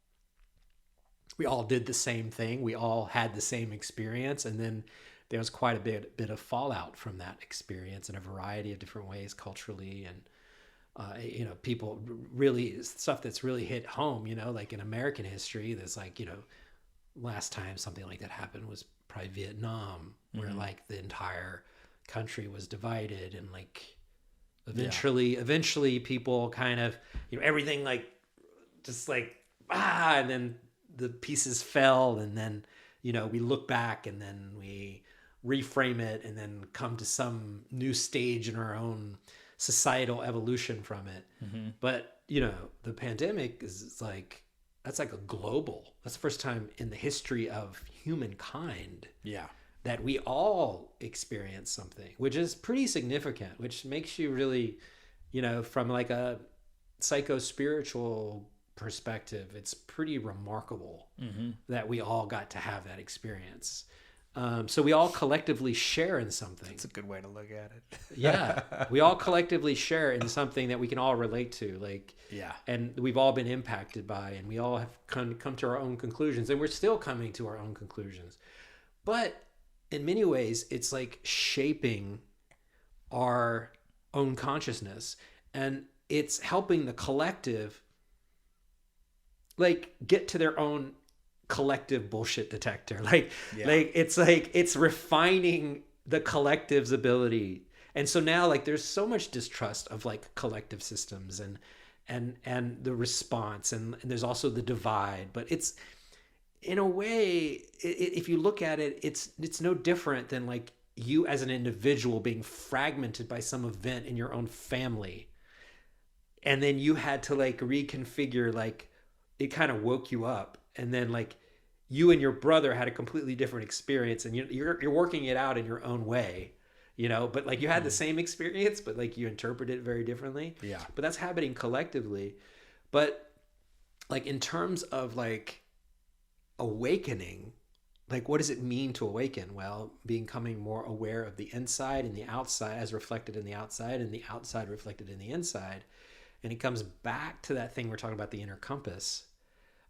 we all did the same thing. We all had the same experience. And then there was quite a bit of fallout from that experience in a variety of different ways, culturally, and people really, stuff that's really hit home, like in American history, there's like, last time something like that happened was probably Vietnam, where like the entire country was divided, and like eventually people kind of, everything like just like, and then the pieces fell, and then, we look back and then we reframe it and then come to some new stage in our own societal evolution from it. But the pandemic is like, that's like that's the first time in the history of humankind that we all experience something, which is pretty significant, which makes you really, from like a psycho-spiritual perspective, it's pretty remarkable that we all got to have that experience. So we all collectively share in something. That's a good way to look at it. Yeah. We all collectively share in something that we can all relate to. Like, and we've all been impacted by, and we all have come to our own conclusions, and we're still coming to our own conclusions. But in many ways, it's like shaping our own consciousness, and it's helping the collective like get to their own collective bullshit detector. Like it's refining the collective's ability. And so now like there's so much distrust of like collective systems and the response, and there's also the divide. But it's, in a way, if you look at it, it's no different than like you as an individual being fragmented by some event in your own family, and then you had to like reconfigure, like it kind of woke you up, and then like you and your brother had a completely different experience, and you're working it out in your own way, but like you had the same experience, but like you interpret it very differently. But that's happening collectively. But like in terms of like awakening, like what does it mean to awaken? Well, becoming more aware of the inside and the outside as reflected in the outside, and the outside reflected in the inside. And it comes back to that thing we're talking about, the inner compass.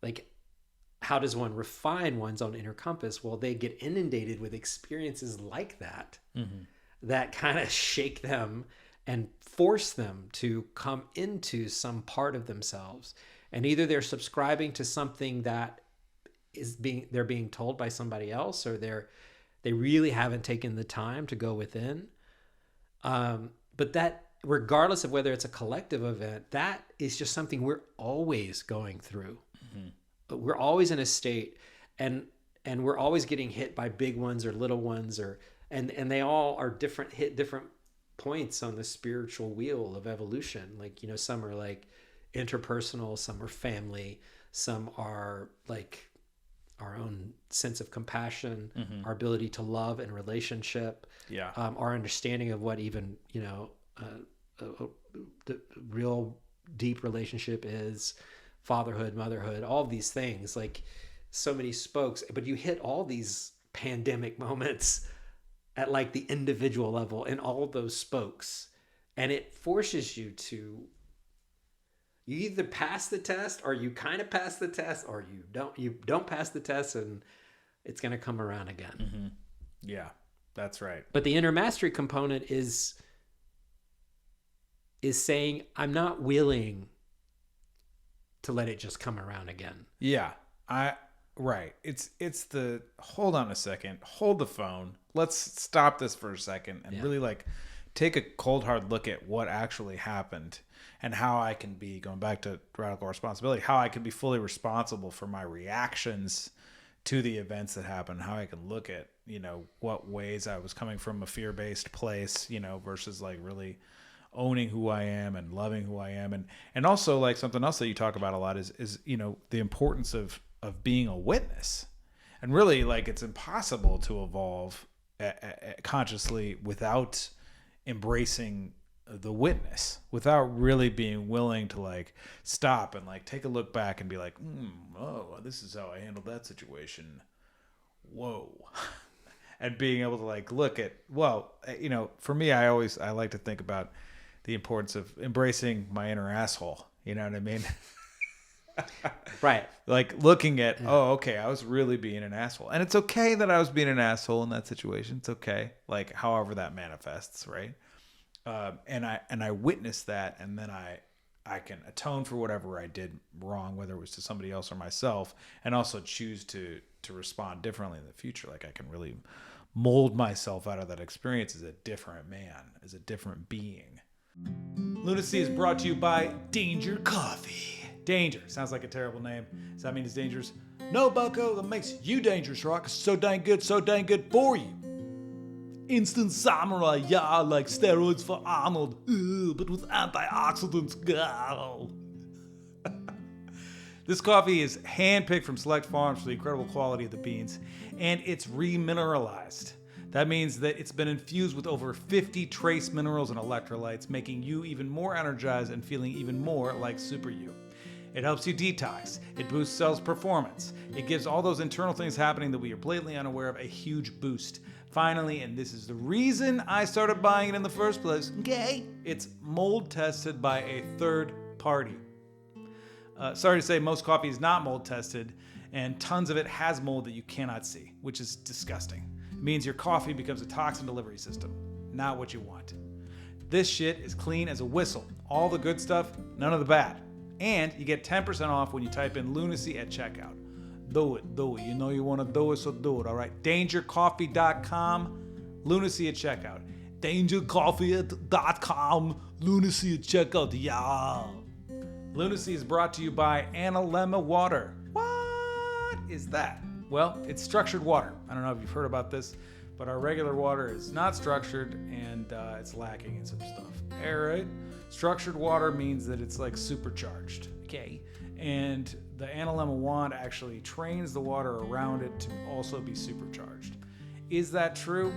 Like, how does one refine one's own inner compass? Well, they get inundated with experiences like that, that kind of shake them and force them to come into some part of themselves. And either they're subscribing to something that they're being told by somebody else, or they really haven't taken the time to go within. But that, regardless of whether it's a collective event, that is just something we're always going through. We're always in a state, and we're always getting hit by big ones or little ones, and they all are different, hit different points on the spiritual wheel of evolution. Like, some are like interpersonal, some are family, some are like our own sense of compassion, our ability to love and relationship, our understanding of what even, the real deep relationship is, fatherhood, motherhood, all these things, like so many spokes. But you hit all these pandemic moments at like the individual level in all of those spokes, and it forces you to, you either pass the test, or you kind of pass the test, or you don't pass the test, and it's going to come around again. Yeah, that's right. But the inner mastery component is saying, I'm not willing to let it just come around again. Yeah, right. It's the, hold on a second, hold the phone. Let's stop this for a second and really like take a cold hard look at what actually happened, and how I can be, going back to radical responsibility, how I can be fully responsible for my reactions to the events that happen, how I can look at, what ways I was coming from a fear-based place, versus like really owning who I am and loving who I am. And also like something else that you talk about a lot is the importance of being a witness. And really, like, it's impossible to evolve consciously without embracing the witness, without really being willing to like stop and like take a look back and be like, oh, this is how I handled that situation. Whoa. And being able to like look at, well, for me, I like to think about the importance of embracing my inner asshole. You know what I mean? Right. Like looking at, oh, okay, I was really being an asshole. And it's okay that I was being an asshole in that situation. It's okay. Like however that manifests, right? And I witnessed that, and then I can atone for whatever I did wrong, whether it was to somebody else or myself, and also choose to respond differently in the future. Like I can really mold myself out of that experience as a different man, as a different being. Lunacy is brought to you by Danger Coffee. Danger sounds like a terrible name. Does that mean it's dangerous? No, bucko, that makes you dangerous, right? 'Cause it's so dang good for you. Instant samurai, yeah, like steroids for Arnold, but with antioxidants, go. This coffee is handpicked from select farms for the incredible quality of the beans, and it's remineralized. That means that it's been infused with over 50 trace minerals and electrolytes, making you even more energized and feeling even more like Super You. It helps you detox. It boosts cells' performance. It gives all those internal things happening that we are blatantly unaware of a huge boost. Finally, and this is the reason I started buying it in the first place, okay? It's mold tested by a third party. Sorry to say, most coffee is not mold tested, and tons of it has mold that you cannot see, which is disgusting. It means your coffee becomes a toxin delivery system. Not what you want. This shit is clean as a whistle. All the good stuff, none of the bad. And you get 10% off when you type in Lunacy at checkout. Do it. You know you want to do it, so do it, all right? DangerCoffee.com, Lunacy at checkout. DangerCoffee.com, Lunacy at checkout, yeah. Lunacy is brought to you by Analemma Water. What is that? Well, it's structured water. I don't know if you've heard about this, but our regular water is not structured, and it's lacking in some stuff. All right? Structured water means that it's like supercharged, okay? And the Analemma wand actually trains the water around it to also be supercharged. Is that true?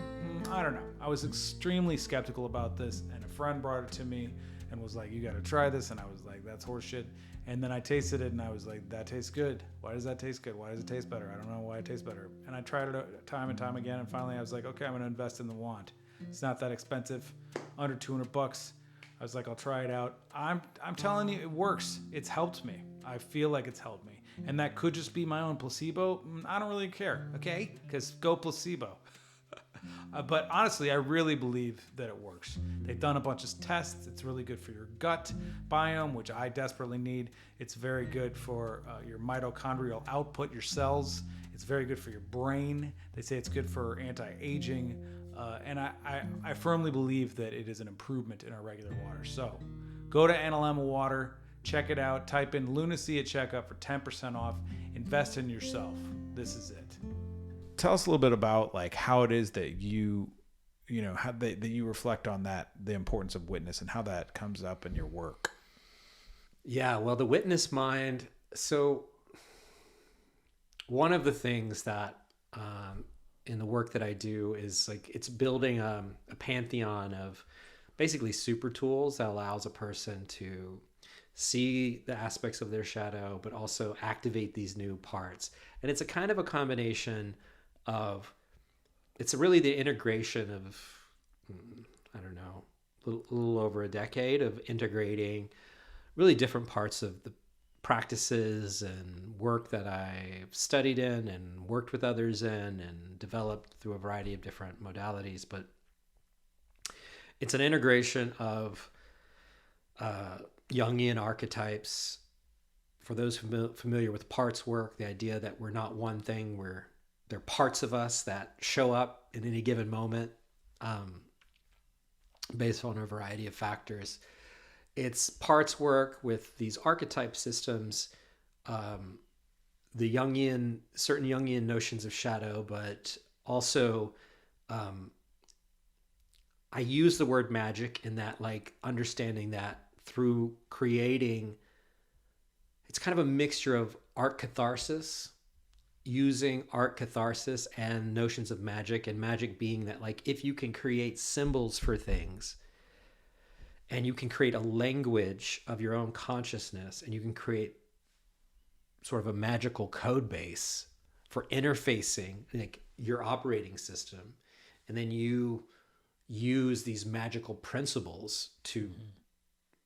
I don't know. I was extremely skeptical about this, and a friend brought it to me and was like, you got to try this. And I was like, that's horseshit. And then I tasted it, and I was like, that tastes good. Why does that taste good? Why does it taste better? I don't know why it tastes better. And I tried it time and time again, and finally I was like, okay, I'm going to invest in the wand. It's not that expensive, under $200. I was like, I'll try it out. I'm telling you, it works. It's helped me. I feel like it's helped me. And that could just be my own placebo. I don't really care, okay? Because go placebo. But honestly, I really believe that it works. They've done a bunch of tests. It's really good for your gut biome, which I desperately need. It's very good for your mitochondrial output, your cells. It's very good for your brain. They say it's good for anti-aging. And I firmly believe that it is an improvement in our regular water. So go to Analemma Water, check it out, type in Lunacy at checkout for 10% off. Invest in yourself. This is it. Tell us a little bit about like how it is that you reflect on that, the importance of witness, and how that comes up in your work. Yeah, well, the witness mind. So one of the things that in the work that I do is like it's building a pantheon of basically super tools that allows a person to see the aspects of their shadow, but also activate these new parts. And it's a kind of a combination of, it's really the integration of, I don't know, a little over a decade of integrating really different parts of the practices and work that I've studied in and worked with others in and developed through a variety of different modalities. But it's an integration of Jungian archetypes. For those familiar with parts work, the idea that we're not one thing, they're parts of us that show up in any given moment based on a variety of factors. It's parts work with these archetype systems, certain Jungian notions of shadow, but also I use the word magic in that, like, understanding that through creating, it's kind of a mixture of art catharsis, using art catharsis and notions of magic, and magic being that, like, if you can create symbols for things and you can create a language of your own consciousness and you can create sort of a magical code base for interfacing like your operating system, and then you use these magical principles to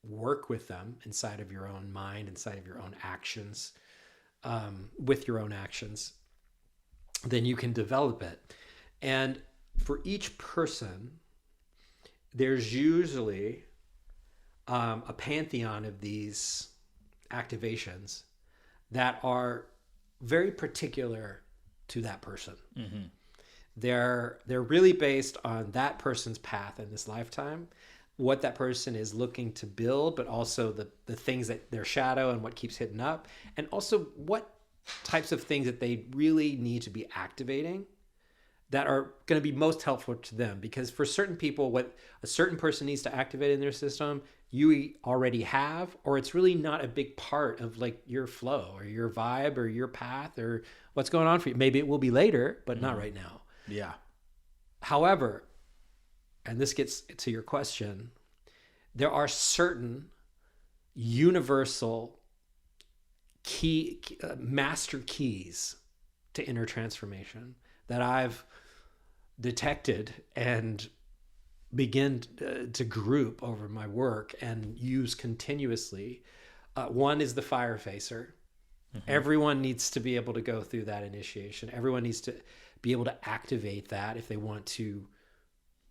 work with them inside of your own mind, inside of your own actions, with your own actions, then you can develop it. And for each person, there's usually a pantheon of these activations that are very particular to that person. Mm-hmm. They're really based on that person's path in this lifetime, what that person is looking to build, but also the things that their shadow and what keeps hitting up, and also what types of things that they really need to be activating that are going to be most helpful to them. Because for certain people, what a certain person needs to activate in their system, you already have, or it's really not a big part of like your flow or your vibe or your path or what's going on for you. Maybe it will be later, but not right now. Yeah. However, and this gets to your question, there are certain universal master keys to inner transformation that I've detected and begin to group over my work and use continuously. One is the fire facer. Mm-hmm. Everyone needs to be able to go through that initiation. Everyone needs to be able to activate that if they want to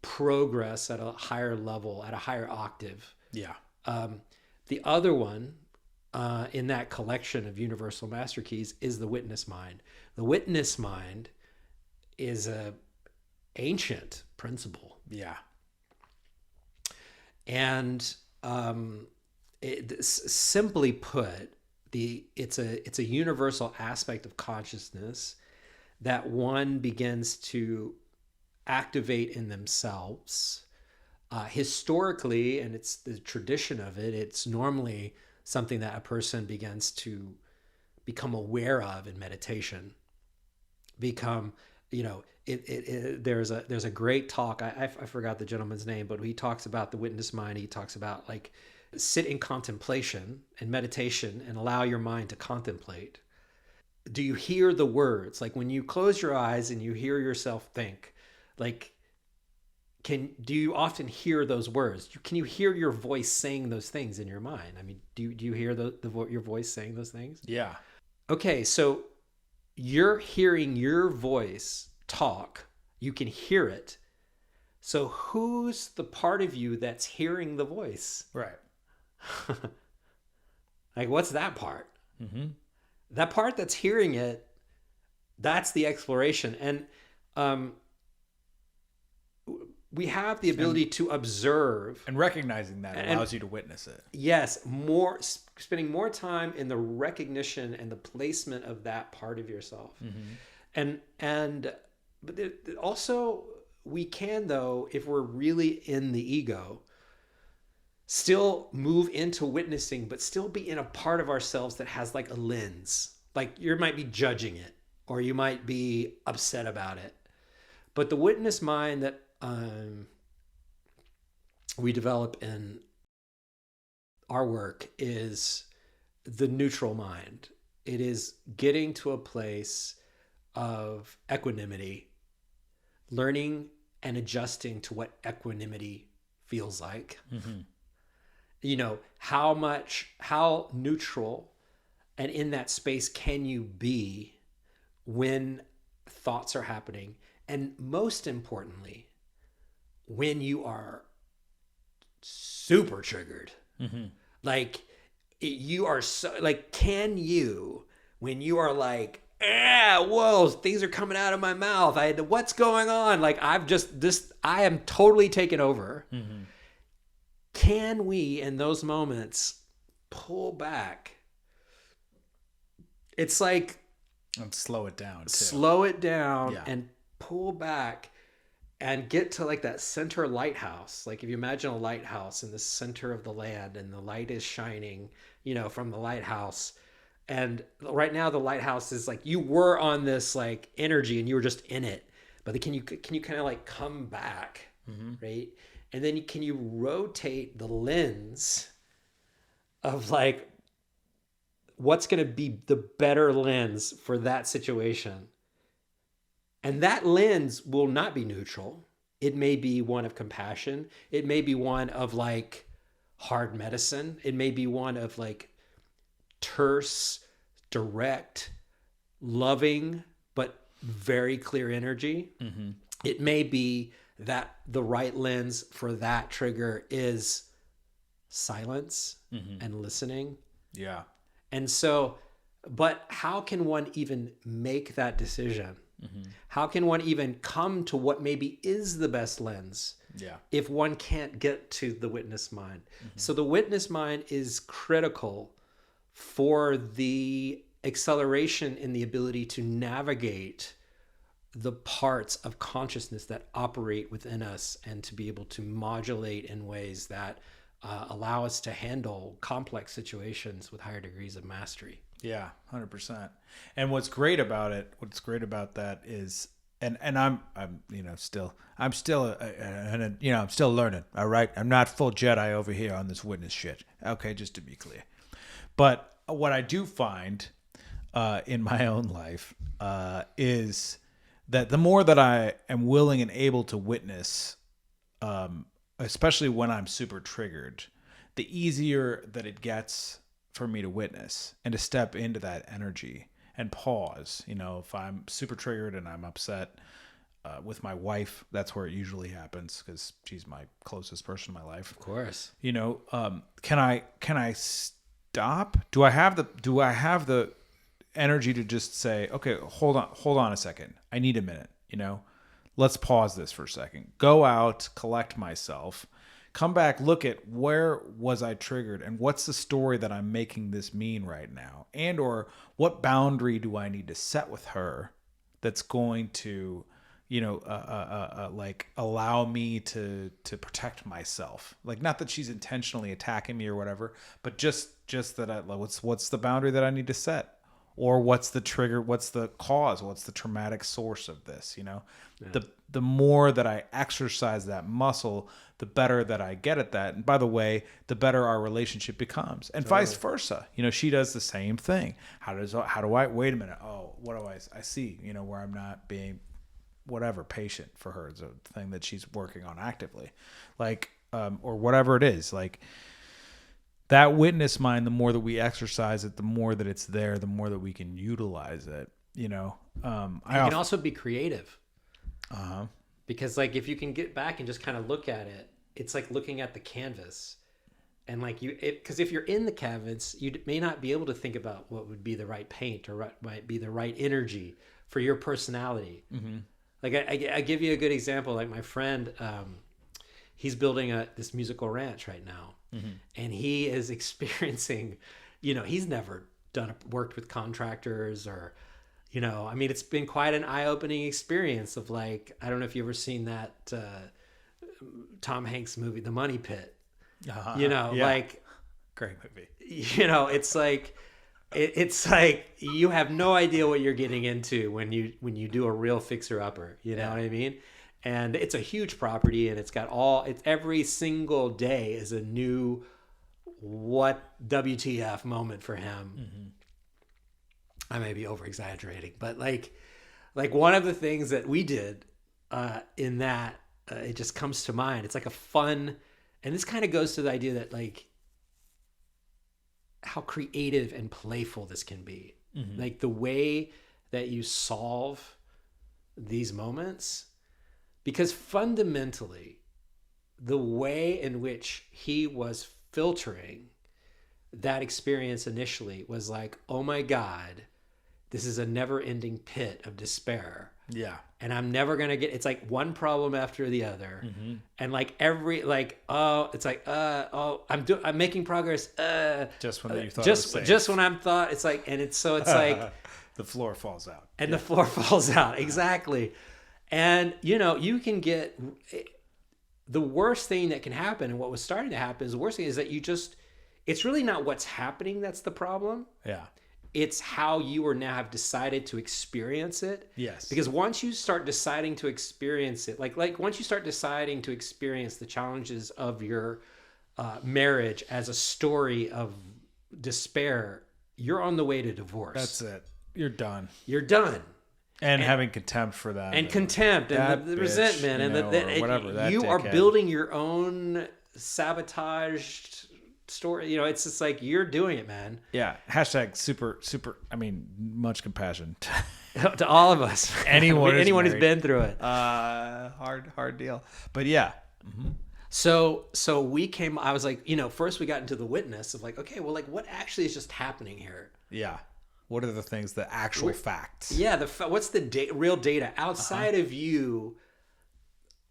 progress at a higher level, at a higher octave. Yeah. The other one in that collection of universal master keys is the witness mind. The witness mind is a ancient principle. Yeah. And simply put, it's a universal aspect of consciousness that one begins to activate in themselves. Historically, and it's the tradition of it, it's normally something that a person begins to become aware of in meditation. There's a great talk. I forgot the gentleman's name, but he talks about the witness mind. He talks about like sit in contemplation and meditation and allow your mind to contemplate. Do you hear the words? Like when you close your eyes and you hear yourself think, like, do you often hear those words? Can you hear your voice saying those things in your mind? I mean, do you hear your voice saying those things? Yeah. Okay, so you're hearing your voice talk. You can hear it. So who's the part of you that's hearing the voice? Right. Like, what's that part? Mm-hmm. That part that's hearing it, that's the exploration. And we have the ability to observe. And recognizing that allows you to witness it. Yes, spending more time in the recognition and the placement of that part of yourself. Mm-hmm. But also we can, though, if we're really in the ego, still move into witnessing, but still be in a part of ourselves that has like a lens. Like you might be judging it or you might be upset about it. But the witness mind that we develop in our work is the neutral mind. It is getting to a place of equanimity, learning and adjusting to what equanimity feels like. Mm-hmm. You know, how neutral and in that space can you be when thoughts are happening? And most importantly, when you are super triggered. Mm-hmm. Like you are so like, can you, when you are like, whoa, things are coming out of my mouth. What's going on? Like I am totally taken over. Mm-hmm. Can we, in those moments, pull back? It's like, and slow it down too. Slow it down and pull back and get to like that center lighthouse. Like if you imagine a lighthouse in the center of the land and the light is shining, from the lighthouse. And right now the lighthouse is like, you were on this like energy and you were just in it, but can you kind of like come back, mm-hmm. right? And then can you rotate the lens of like, what's going to be the better lens for that situation? And that lens will not be neutral. It may be one of compassion. It may be one of like, hard medicine. It may be one of like terse, direct, loving, but very clear energy. Mm-hmm. It may be that the right lens for that trigger is silence and listening. Yeah. And so, but how can one even make that decision? How can one even come to what maybe is the best lens? Yeah. If one can't get to the witness mind. So the witness mind is critical for the acceleration in the ability to navigate the parts of consciousness that operate within us and to be able to modulate in ways that allow us to handle complex situations with higher degrees of mastery. Yeah, 100%. And what's great about that is, and I'm still learning. All right. I'm not full Jedi over here on this witness shit. Okay. Just to be clear. But what I do find, in my own life, is that the more that I am willing and able to witness, especially when I'm super triggered, the easier that it gets for me to witness and to step into that energy and pause. If I'm super triggered and I'm upset with my wife, that's where it usually happens because she's my closest person in my life. Of course. Can I stop? Do I have the energy to just say, okay, hold on a second. I need a minute, let's pause this for a second. Go out, collect myself, come back, look at where was I triggered and what's the story that I'm making this mean right now? And or what boundary do I need to set with her that's going to, like allow me to protect myself? Like, not that she's intentionally attacking me or whatever, but just that what's the boundary that I need to set? Or what's the trigger? What's the cause? What's the traumatic source of this? Yeah. The more that I exercise that muscle, the better that I get at that. And by the way, the better our relationship becomes, and vice versa. She does the same thing. How do I? Wait a minute. Oh, what do I see? Where I'm not being, whatever, patient for her is a thing that she's working on actively, like, or whatever it is, like. That witness mind, the more that we exercise it, the more that it's there, the more that we can utilize it. You can also be creative. Because like if you can get back and just kind of look at it, it's like looking at the canvas, and like because if you're in the canvas, you may not be able to think about what would be the right paint or what might be the right energy for your personality. Mm-hmm. Like I give you a good example. Like my friend, he's building this musical ranch right now. Mm-hmm. And he is experiencing, he's never worked with contractors or, it's been quite an eye-opening experience of like, I don't know if you've ever seen that Tom Hanks movie, The Money Pit, like great movie, it's like you have no idea what you're getting into when you do a real fixer-upper, know what I mean? And it's a huge property, and it's got every single day is a new what WTF moment for him. Mm-hmm. I may be over exaggerating, but like one of the things that we did in that, it just comes to mind. It's like a fun, and this kind of goes to the idea that like how creative and playful this can be. Mm-hmm. Like the way that you solve these moments. Because fundamentally, the way in which he was filtering that experience initially was like, oh my God, this is a never-ending pit of despair. Yeah. And I'm never going to it's like one problem after the other. Mm-hmm. And like I'm making progress. Just when you thought just when I'm thought, it's like, and it's like. The floor falls out. And the floor falls out. Exactly. And, you can get the worst thing that can happen. And what was starting to happen is the worst thing is that it's really not what's happening that's the problem. Yeah. It's how you have decided to experience it. Yes. Because once you start deciding to experience it, like once you start deciding to experience the challenges of your marriage as a story of despair, you're on the way to divorce. That's it. You're done. And having contempt for that. And contempt and the resentment and whatever. You are building your own sabotaged story. You know, it's just like, you're doing it, man. Yeah. Hashtag super. I mean, much compassion To all of us. anyone who's been through it. Hard deal. But yeah. Mm-hmm. So I was like, first we got into the witness of like, okay, well, like, what actually is just happening here? Yeah. What are the things, the actual facts? Yeah. What's the real data outside of you?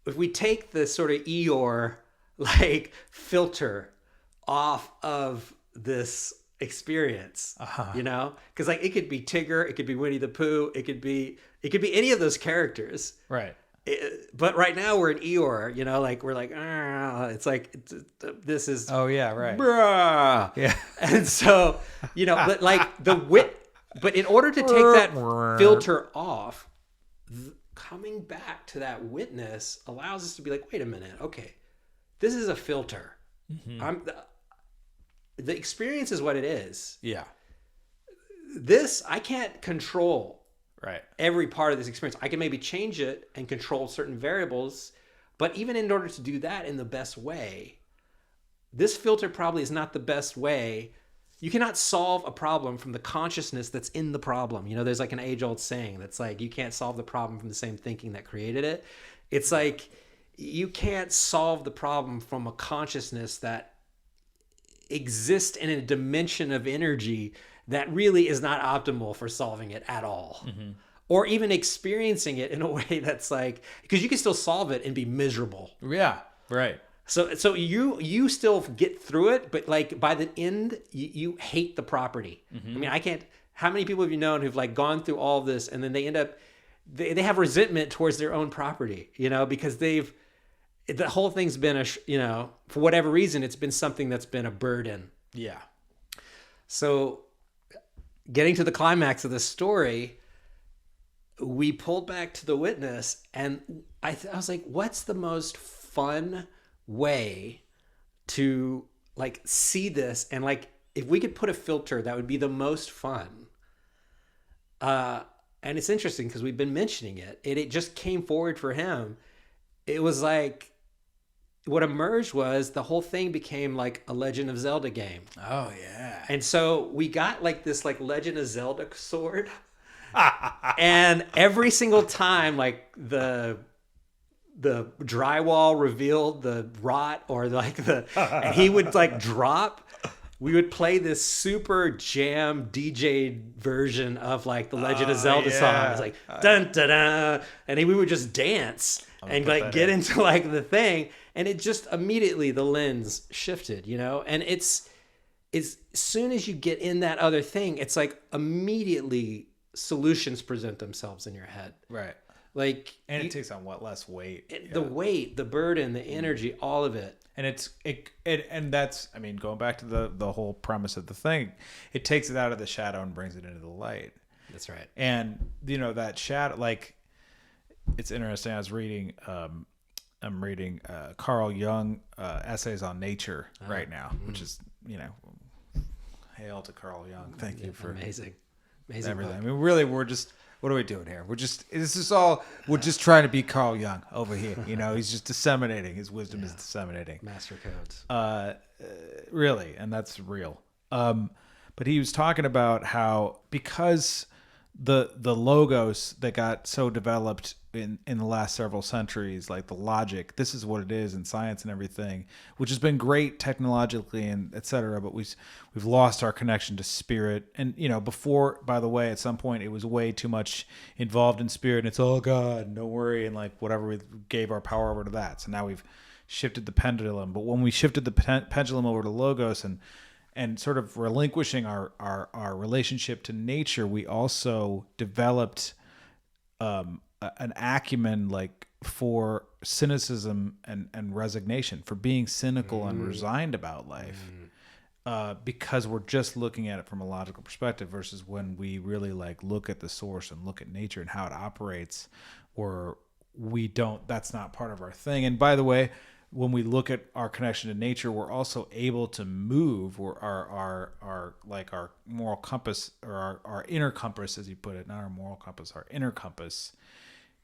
If we take the sort of Eeyore like filter off of this experience, because like it could be Tigger, it could be Winnie the Pooh, it could be any of those characters, right? But right now we're in Eeyore, like we're like, it's like this is right, bruh. Yeah. And so but like but in order to take that filter off, coming back to that witness allows us to be like, wait a minute, okay, this is a filter. The experience is what it is. Yeah. This, I can't control right every part of this experience. I can maybe change it and control certain variables, but even in order to do that in the best way, this filter probably is not the best way. You cannot solve a problem from the consciousness that's in the problem. There's like an age-old saying that's like, you can't solve the problem from the same thinking that created it. It's like, you can't solve the problem from a consciousness that exists in a dimension of energy that really is not optimal for solving it at all. Mm-hmm. Or even experiencing it in a way that's like, because you can still solve it and be miserable. Yeah, right. So you still get through it, but like by the end, you hate the property. Mm-hmm. I mean, how many people have you known who've like gone through all of this and then they end up, they have resentment towards their own property, because the whole thing's been for whatever reason, it's been something that's been a burden. Yeah. So getting to the climax of the story, we pulled back to the witness, and I was like, what's the most fun way to like see this? And like, if we could put a filter, that would be the most fun. And it's interesting because we've been mentioning it. It just came forward for him. It was like, what emerged was the whole thing became like a Legend of Zelda game. Oh yeah. And so we got like this like Legend of Zelda sword. And every single time like the drywall revealed the rot or like and he would like drop, we would play this super jam DJ version of like the Legend of Zelda song. It's like dun dun dun, and we would just dance and like get into like the thing, and it just immediately the lens shifted, and it's as soon as you get in that other thing, it's like immediately solutions present themselves in your head. Right. Like, and it takes on less weight. The weight, the burden, the energy, all of it. And and that's, I mean, going back to the whole premise of the thing, it takes it out of the shadow and brings it into the light. That's right. And that shadow, like, it's interesting. I was reading, I'm reading Carl Jung essays on nature right now, which is, hail to Carl Jung. Thank you for amazing everything. Book. I mean, really, what are we doing here? We're just trying to be Carl Jung over here. He's just disseminating. His wisdom is disseminating. Master codes. Really, and that's real. But he was talking about how, because the logos that got so developed in the last several centuries, like the logic, this is what it is in science and everything, which has been great technologically and et cetera, but we've lost our connection to spirit. And before, by the way, at some point it was way too much involved in spirit, and it's all God, don't worry, and like whatever, we gave our power over to that. So now we've shifted the pendulum. But when we shifted the pendulum over to logos and sort of relinquishing our relationship to nature, we also developed an acumen like for cynicism and resignation, for being cynical and resigned about life, because we're just looking at it from a logical perspective, versus when we really like look at the source and look at nature and how it operates, or that's not part of our thing. And by the way, when we look at our connection to nature, we're also able to move, or our moral compass, or our inner compass, as you put it, not our moral compass, our inner compass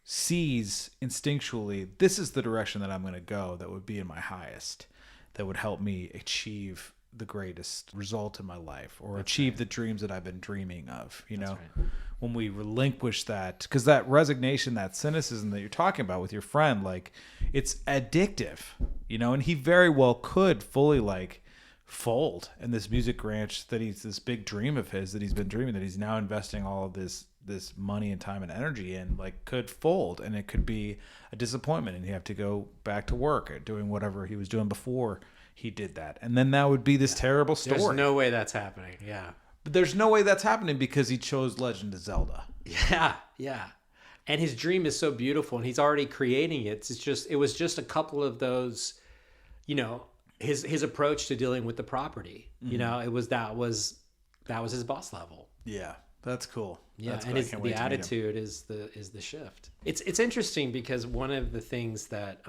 sees instinctually, this is the direction that I'm going to go that would be in my highest. that would help me achieve the greatest result in my life, or achieve the dreams that I've been dreaming of, you know? Right. When we relinquish that, because that resignation, that cynicism that you're talking about with your friend, like, it's addictive, you know? And he very well could fully like fold in this music ranch that he's, this big dream of his that he's been dreaming, that he's now investing all of this money and time and energy in, like, could fold, and it could be a disappointment, and you have to go back to work at doing whatever he was doing before he did that. And then that would be this terrible story. There's no way that's happening. Yeah. But there's no way that's happening because he chose Legend of Zelda. Yeah. Yeah. And his dream is so beautiful, and he's already creating it. It was just a couple of those, you know, his approach to dealing with the property, you know, that was his boss level. Yeah. That's cool. Yeah, That's and cool. the attitude is the shift. It's interesting because one of the things that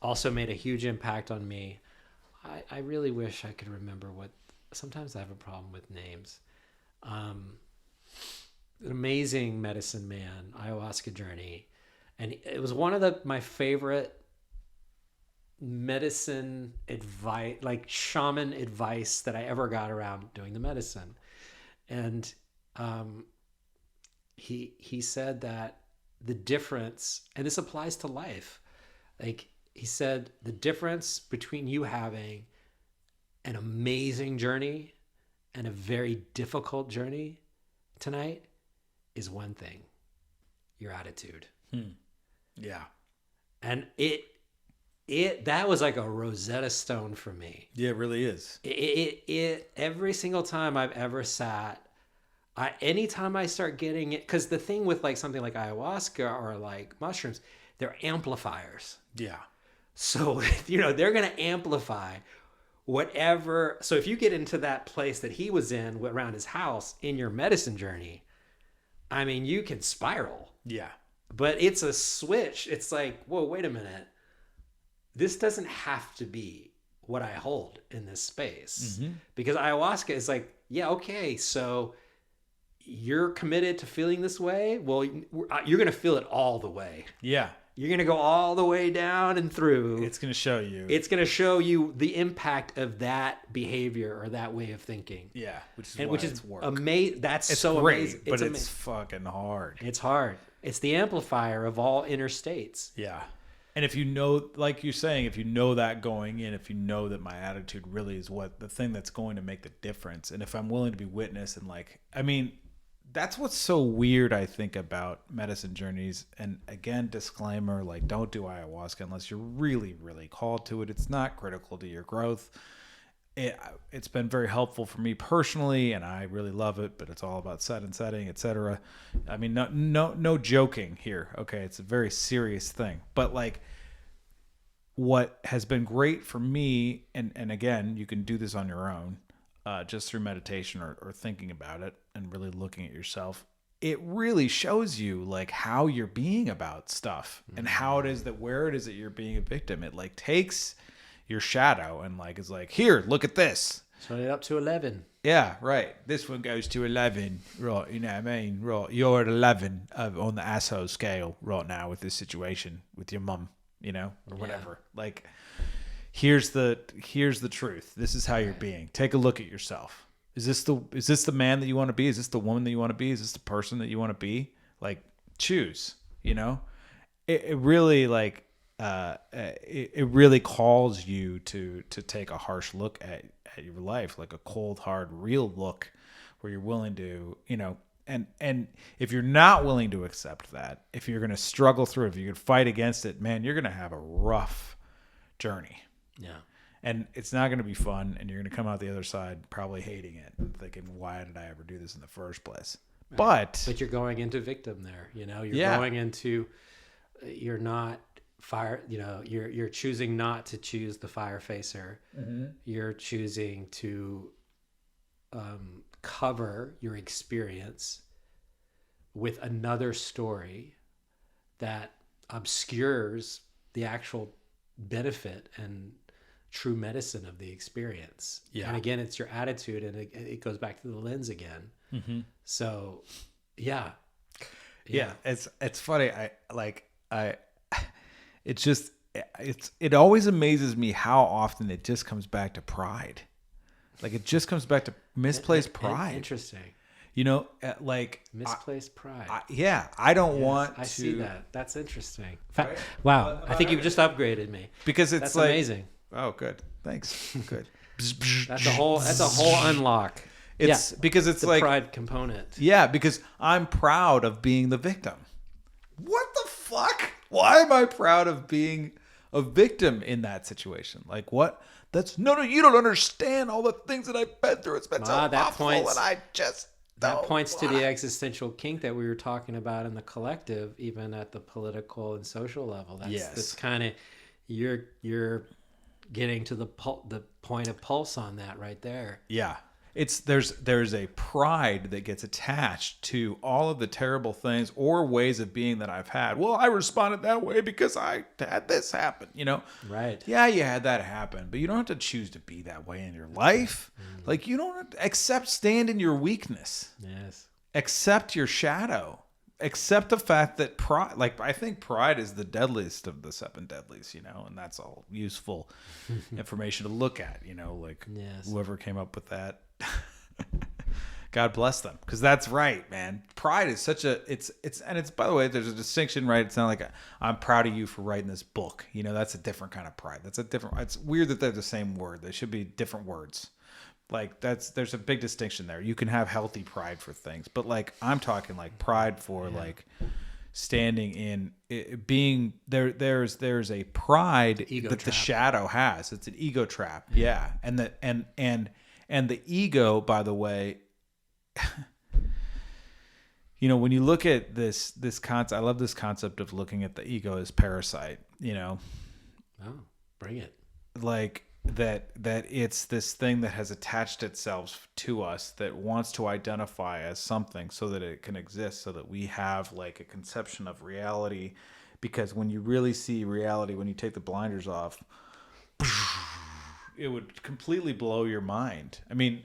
also made a huge impact on me, I really wish I could remember what. Sometimes I have a problem with names. An amazing medicine man, ayahuasca journey, and it was one of my favorite medicine advice, like shaman advice, that I ever got around doing the medicine. And he said that the difference, and this applies to life, like he said, the difference between you having an amazing journey and a very difficult journey tonight is one thing: your attitude. Yeah. And that was like a Rosetta Stone for me. Yeah, it really is. It every single time I've ever sat, anytime I start getting it, because the thing with like something like ayahuasca or like mushrooms, they're amplifiers. Yeah. So, you know, they're going to amplify whatever. So if you get into that place that he was in around his house in your medicine journey, I mean, you can spiral. Yeah. But it's a switch. It's like, whoa, wait a minute. This doesn't have to be what I hold in this space. Mm-hmm. Because ayahuasca is like, yeah, okay, so you're committed to feeling this way? Well, you're going to feel it all the way. Yeah. You're going to go all the way down and through. It's going to show you. It's going to show you the impact of that behavior or that way of thinking. Yeah, which is work. Amazing. That's it's so great, amazing. But it's fucking hard. It's hard. It's the amplifier of all inner states. Yeah. And if you know, like you're saying, if you know that going in, if you know that my attitude really is what the thing that's going to make the difference, and if I'm willing to be witness, and like, I mean, that's what's so weird, I think, about medicine journeys. And again, disclaimer, like, don't do ayahuasca unless you're really, really called to it. It's not critical to your growth. It's been very helpful for me personally, and I really love it, but it's all about setting, etc. I mean, no joking here. Okay. It's a very serious thing, but like, what has been great for me, and again, you can do this on your own, just through meditation or thinking about it and really looking at yourself. It really shows you like how you're being about stuff and how it is that where it is that you're being a victim. It like takes your shadow and like is like, here, look at this. Turn it up to 11. Yeah, right. This one goes to 11. Right, you know what I mean? Right, you're at 11 on the asshole scale right now with this situation with your mum, you know, or whatever. Like, here's the truth. This is how you're being. Take a look at yourself. Is this the man that you want to be? Is this the woman that you want to be? Is this the person that you want to be? Like, choose, you know? It really like it really calls you to take a harsh look at your life, like a cold, hard, real look where you're willing to, you know, and if you're not willing to accept that, if you're going to struggle through it, if you're going to fight against it, man, you're going to have a rough journey. Yeah. And it's not going to be fun, and you're going to come out the other side probably hating it and thinking, why did I ever do this in the first place? Right. But you're going into victim there, you know, you're going into, you're not fire, you know, you're choosing not to choose the fire facer. Mm-hmm. You're choosing to cover your experience with another story that obscures the actual benefit and true medicine of the experience. Yeah. And again, it's your attitude, and it goes back to the lens again. Mm-hmm. So yeah. It's funny. It's just, it always amazes me how often it just comes back to pride. Like it just comes back to misplaced pride. Interesting. You know, like misplaced pride. I don't want to. I see that. That's interesting. Right? Wow. I think you've just upgraded me. Because it's that's like amazing. Oh, good. Thanks. Good. That's a whole unlock. It's because it's the like pride component. Yeah, because I'm proud of being the victim. What the fuck? Why am I proud of being a victim in that situation? Like what? That's no, you don't understand all the things that I've been through. It's been so awful, and I just that points to the existential kink that we were talking about in the collective, even at the political and social level. That's kind of you're getting to the point of pulse on that right there. Yeah. There's a pride that gets attached to all of the terrible things or ways of being that I've had. Well, I responded that way because I had this happen, you know? Right. Yeah, you had that happen, but you don't have to choose to be that way in your life. Like you don't have to stand in your weakness. Yes. Accept your shadow. Accept the fact that pride, like I think pride is the deadliest of the 7 deadlies, you know, and that's all useful information to look at, you know, like whoever came up with that. God bless them, because that's right, man. Pride is such a it's by the way, there's a distinction, right? It's not like I'm proud of you for writing this book, you know. That's a different kind of pride. It's weird that they're the same word. They should be different words. Like there's a big distinction there. You can have healthy pride for things, but like I'm talking like pride for like standing in it, being there. There's a pride that the shadow has. It's an ego trap. Yeah, and the ego, by the way, you know, when you look at this concept, I love this concept of looking at the ego as parasite. You know, bring it. Like that it's this thing that has attached itself to us that wants to identify as something so that it can exist, so that we have like a conception of reality. Because when you really see reality, when you take the blinders off, it would completely blow your mind. I mean,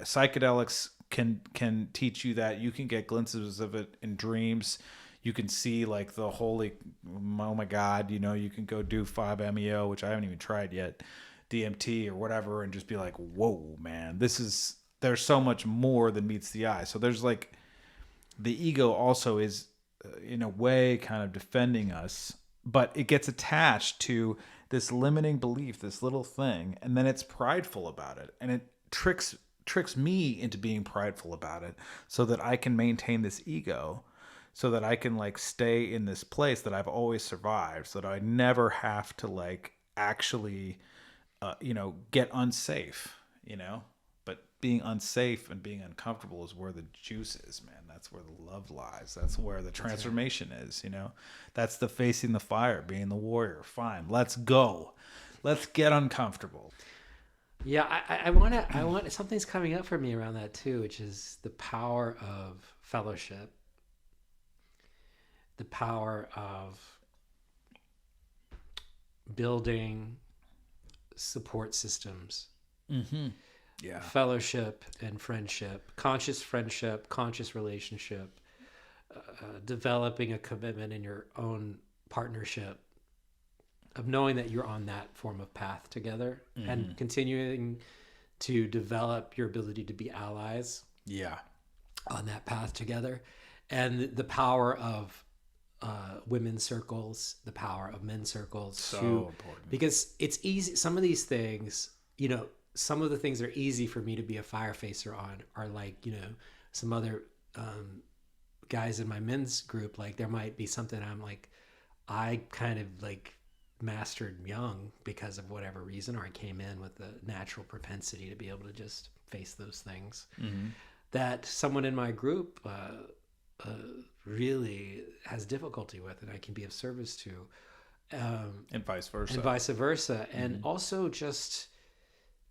psychedelics can teach you that. You can get glimpses of it in dreams. You can see like the holy, oh my God, you know, you can go do 5-MeO, which I haven't even tried yet, DMT or whatever, and just be like, whoa, man, there's so much more than meets the eye. So there's like, the ego also is in a way kind of defending us, but it gets attached to this limiting belief, this little thing, and then it's prideful about it, and it tricks me into being prideful about it so that I can maintain this ego, so that I can like stay in this place that I've always survived, so that I never have to like actually you know, get unsafe, you know. But being unsafe and being uncomfortable is where the juice is, man. That's where the love lies. That's where the transformation is, you know. That's the facing the fire, being the warrior. Fine, let's go. Let's get uncomfortable. Yeah, I want something's coming up for me around that too, which is the power of fellowship, the power of building support systems. Yeah, fellowship and friendship, conscious relationship, developing a commitment in your own partnership, of knowing that you're on that form of path together, and continuing to develop your ability to be allies on that path together. And the power of women's circles, the power of men's circles. So important. Because it's easy. Some of these things, you know, some of the things that are easy for me to be a fire facer on are like, you know, some other guys in my men's group, like there might be something I'm like, I kind of like mastered young because of whatever reason, or I came in with a natural propensity to be able to just face those things that someone in my group really has difficulty with, and I can be of service to, and vice versa. And also just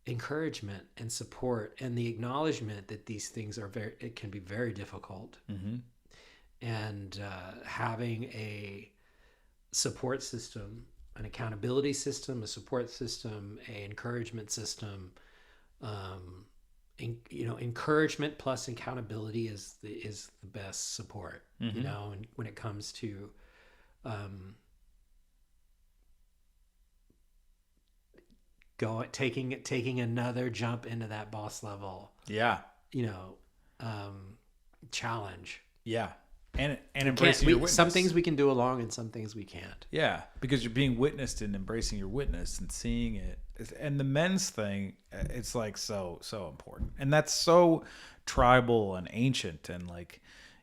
encouragement and support, and the acknowledgement that these things it can be very difficult, and having a support system, an accountability system, a support system, a encouragement system. You know, encouragement plus accountability is the best support. You know, and when it comes to taking another jump into that boss level, Yeah. Challenge. Yeah. And embracing your witness. Some things we can do along and some things we can't. Yeah, because you're being witnessed and embracing your witness and seeing it. And the men's thing, it's like so important. And that's so tribal and ancient. And like,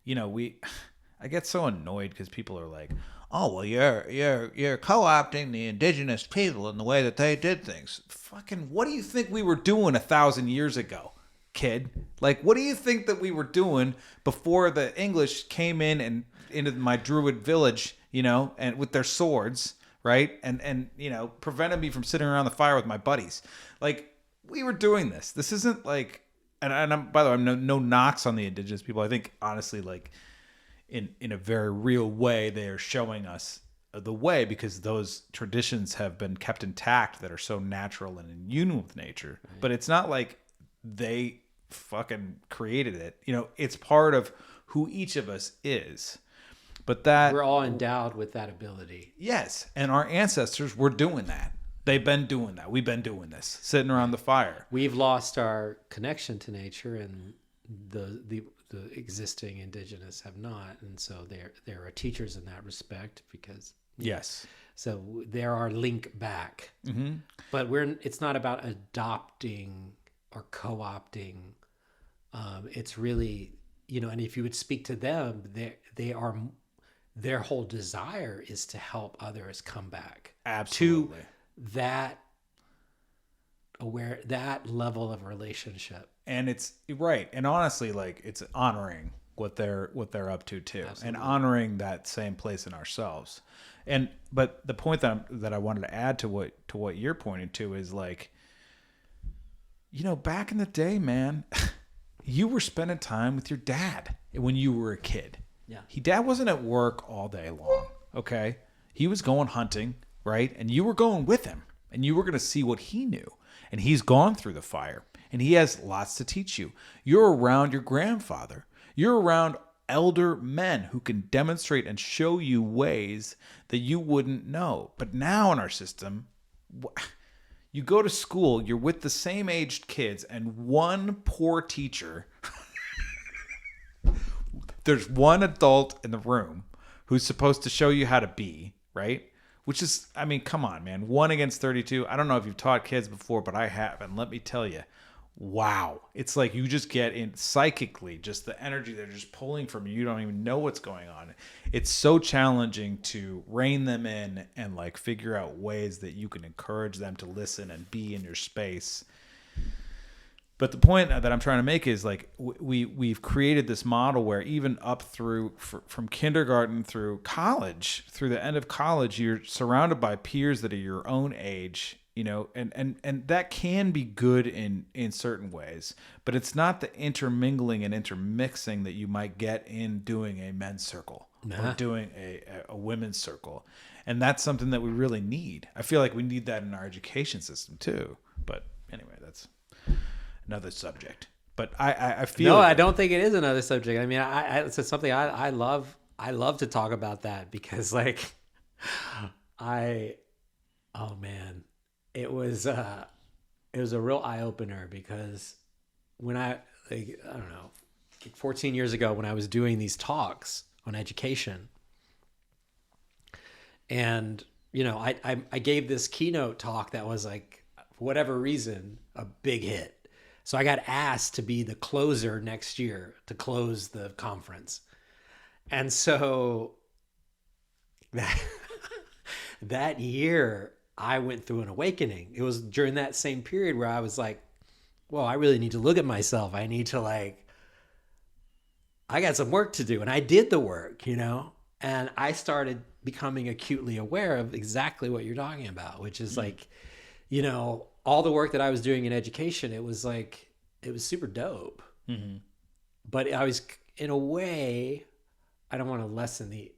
I get so annoyed because people are like, oh, well, you're co-opting the indigenous people in the way that they did things. Fucking, what do you think we were doing 1,000 years ago, kid? Like, what do you think that we were doing before the English came in and into my druid village, and with their swords, right? And prevented me from sitting around the fire with my buddies. Like, we were doing this. This isn't like, and I'm, by the way, I'm no knocks on the indigenous people. I think, honestly, like, in a very real way, they are showing us the way because those traditions have been kept intact that are so natural and in union with nature. Right. But it's not like they fucking created it. It's part of who each of us is. But that we're all endowed with that ability. Yes, and our ancestors were doing that. They've been doing that. We've been doing this, sitting around the fire. We've lost our connection to nature, and the existing indigenous have not, and so there are teachers in that respect because yes. So there are link back, but it's not about adopting or co-opting. It's really, and if you would speak to them, their whole desire is to help others come back. Absolutely. To that level of relationship. And it's right. And honestly, like, it's honoring what they're up to too. Absolutely. And honoring that same place in ourselves. But the point that I wanted to add to what you're pointing to is like, back in the day, man, you were spending time with your dad when you were a kid. Yeah. Dad wasn't at work all day long. Okay. He was going hunting, right? And you were going with him and you were going to see what he knew. And he's gone through the fire and he has lots to teach you. You're around your grandfather. You're around elder men who can demonstrate and show you ways that you wouldn't know. But now in our system, you go to school, you're with the same aged kids, and one poor teacher, there's one adult in the room who's supposed to show you how to be, right? Which is, I mean, come on, man. 1 against 32. I don't know if you've taught kids before, but I have. And let me tell you, wow. It's like you just get in psychically, just the energy they're just pulling from you. You don't even know what's going on. It's so challenging to rein them in and like figure out ways that you can encourage them to listen and be in your space. But the point that I'm trying to make is like we've created this model where even up through from kindergarten through college, through the end of college, you're surrounded by peers that are your own age, and that can be good in certain ways, but it's not the intermingling and intermixing that you might get in doing a men's circle or doing a women's circle. And that's something that we really need. I feel like we need that in our education system too. But anyway, that's another subject. But I feel I don't think it is another subject. I mean, it's something I love to talk about that because like oh man, it was a real eye opener because when I don't know, 14 years ago when I was doing these talks on education, and I gave this keynote talk that was like, for whatever reason, a big hit. So I got asked to be the closer next year to close the conference. And so that year I went through an awakening. It was during that same period where I was like, well, I really need to look at myself. I need to I got some work to do. And I did the work, and I started becoming acutely aware of exactly what you're talking about, which is like, all the work that I was doing in education, it was super dope. Mm-hmm. But I was, in a way, I don't want to lessen the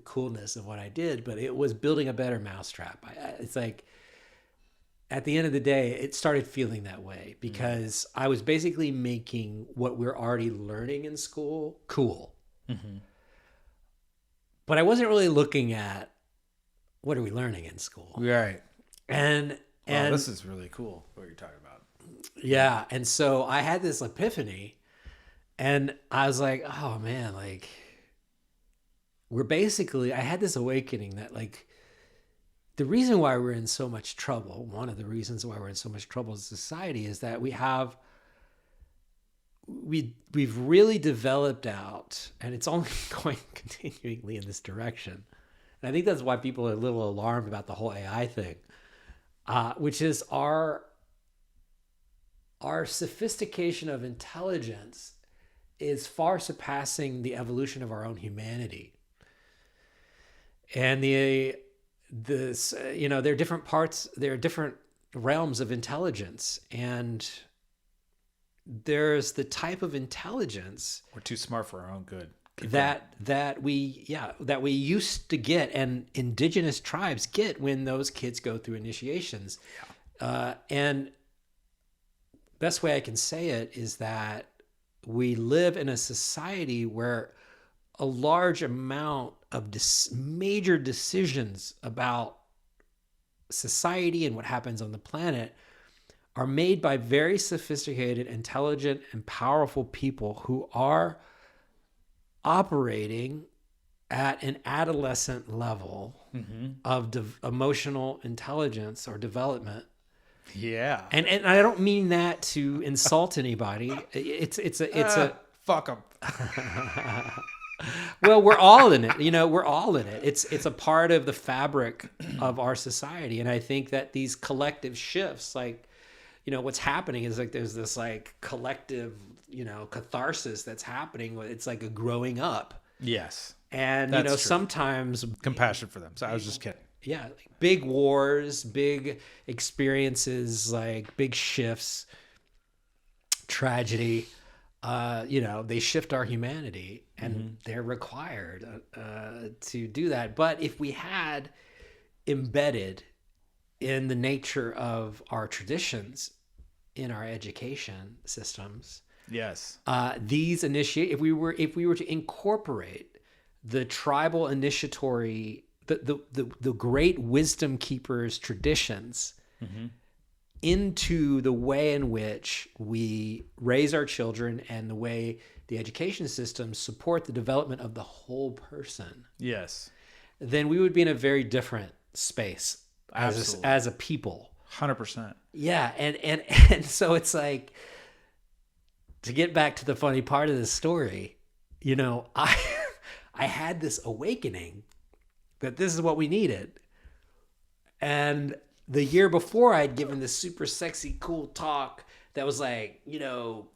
coolness of what I did, but it was building a better mousetrap. It's like, at the end of the day, it started feeling that way because I was basically making what we're already learning in school cool. Mm-hmm. But I wasn't really looking at what are we learning in school. Right. And And this is really cool what you're talking about. yeah. And so I had this epiphany, and I was like, oh man, like I had this awakening that like the reason why we're in so much trouble, one of the reasons why we're in so much trouble as a society, is that we've really developed out, and it's only going continually in this direction. And I think that's why people are a little alarmed about the whole AI thing, which is our sophistication of intelligence is far surpassing the evolution of our own humanity. And there are different parts, there are different realms of intelligence, and there's the type of intelligence We're too smart for our own good. that we used to get, and indigenous tribes get when those kids go through initiations. And best way I can say it is that we live in a society where a large amount of major decisions about society and what happens on the planet are made by very sophisticated, intelligent, and powerful people who are operating at an adolescent level of emotional intelligence or development. Yeah. And I don't mean that to insult anybody. It's a fuck them. well, we're all in it. We're all in it. It's a part of the fabric of our society. And I think that these collective shifts, like, what's happening is like there's this like collective, catharsis that's happening. It's like a growing up. Yes. And, That's true. Sometimes compassion for them. So I was just kidding. yeah, like big wars, big experiences, like big shifts, tragedy, they shift our humanity, and they're required to do that. But if we had embedded in the nature of our traditions in our education systems, Yes. if we were to incorporate the tribal initiatory, the great wisdom keepers traditions into the way in which we raise our children and the way the education systems support the development of the whole person, Yes. then we would be in a very different space as a people. 100%. Yeah. And so it's like, to get back to the funny part of the story, I had this awakening that this is what we needed. And the year before, I'd given this super sexy, cool talk that was like,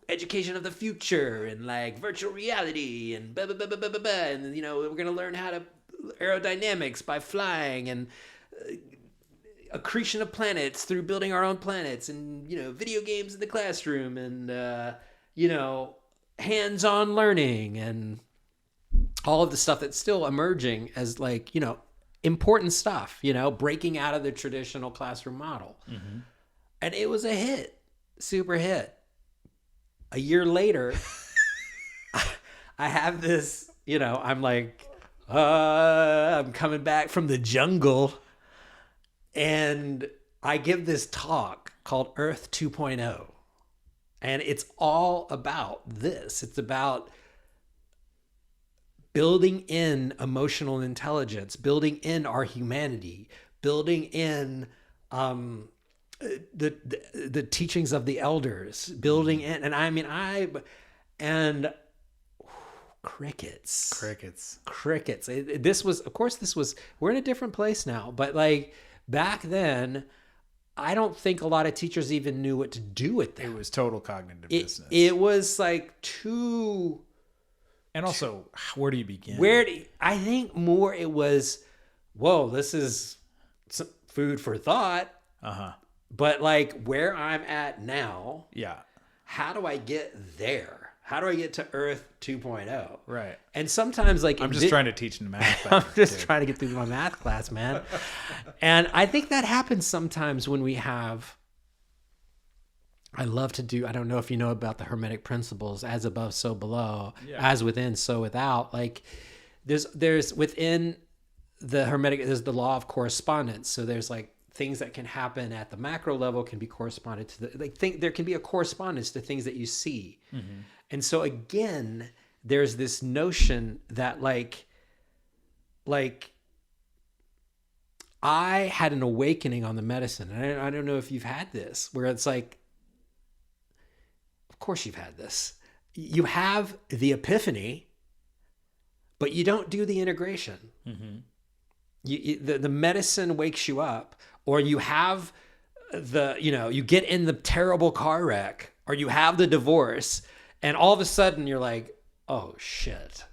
education of the future and like virtual reality and blah, blah, blah, blah, blah, blah, blah. And then, we're going to learn how to aerodynamics by flying and accretion of planets through building our own planets and, video games in the classroom and, hands-on learning and all of the stuff that's still emerging as like, important stuff, breaking out of the traditional classroom model. And it was a hit, super hit. A year later, I have this, I'm like, I'm coming back from the jungle, and I give this talk called Earth 2.0. And it's all about this. It's about building in emotional intelligence, building in our humanity, building in the teachings of the elders, building in, and crickets. We're in a different place now, but like back then, I don't think a lot of teachers even knew what to do with that. It was total cognitive business. It was like too... And also, where do you begin? I think more it was, whoa, this is some food for thought. But like where I'm at now, how do I get there? How do I get to Earth 2.0? Right. And sometimes like... I'm just trying to teach math. I'm just trying to get through my math class, man. And I think that happens sometimes when we have... I love to do, I don't know if you know about the Hermetic principles, as above, so below, as within, so without. Like there's within the Hermetic, there's the law of correspondence. So there's like things that can happen at the macro level can be corresponded to there can be a correspondence to things that you see. And so again, there's this notion that like I had an awakening on the medicine, and I don't know if you've had this, where it's like, of course you've had this. You have the epiphany, but you don't do the integration. The medicine wakes you up, or you have you get in the terrible car wreck, or you have the divorce, and all of a sudden you're like, oh shit,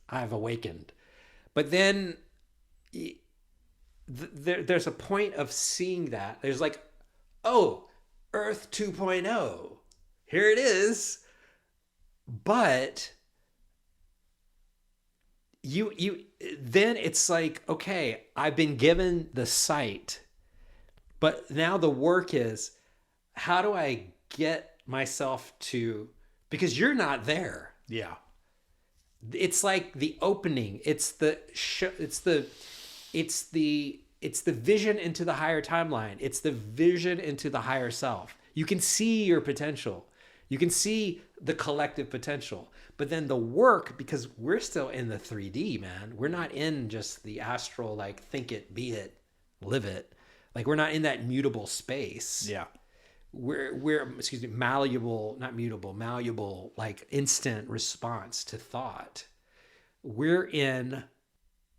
I've awakened. But then there's a point of seeing that. There's like, oh, Earth 2.0, here it is. But then it's like, okay, I've been given the sight, but now the work is, how do I get myself to, because you're not there. Yeah. It's like the opening. It's the vision into the higher timeline. It's the vision into the higher self. You can see your potential. You can see the collective potential. But then the work, because we're still in the 3D, man. We're not in just the astral, like, think it, be it, live it. Like, we're not in that mutable space. Yeah. We're malleable, not mutable, malleable, like instant response to thought. We're in,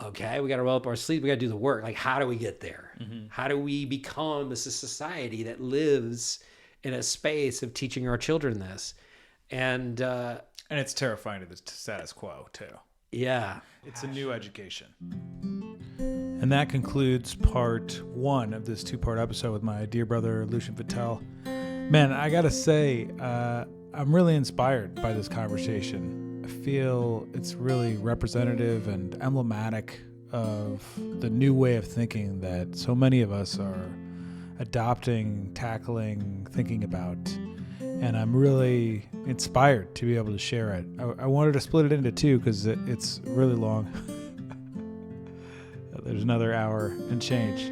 okay, we got to roll up our sleeves. We got to do the work. Like, how do we get there? How do we become a society that lives in a space of teaching our children this? And it's terrifying to the status quo too. Yeah. It's a new education. And that concludes part 1 of this 2-part episode with my dear brother, Lucien Vattel. Man, I got to say, I'm really inspired by this conversation. I feel it's really representative and emblematic of the new way of thinking that so many of us are adopting, tackling, thinking about. And I'm really inspired to be able to share it. I wanted to split it into 2 because it's really long. There's another hour and change.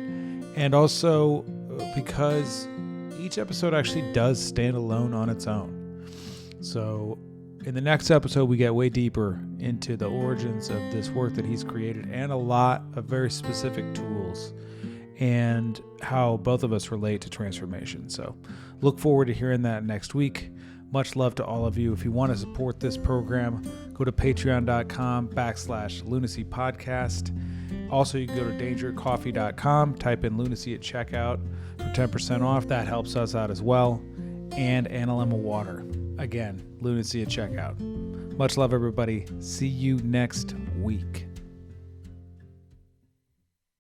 And also because each episode actually does stand alone on its own. So in the next episode, we get way deeper into the origins of this work that he's created and a lot of very specific tools and how both of us relate to transformation. So look forward to hearing that next week. Much love to all of you. If you want to support this program, go to patreon.com/Lunacy podcast. Also, you can go to dangercoffee.com, type in Lunacy at checkout for 10% off. That helps us out as well. And Analemma Water. Again, Lunacy at checkout. Much love, everybody. See you next week.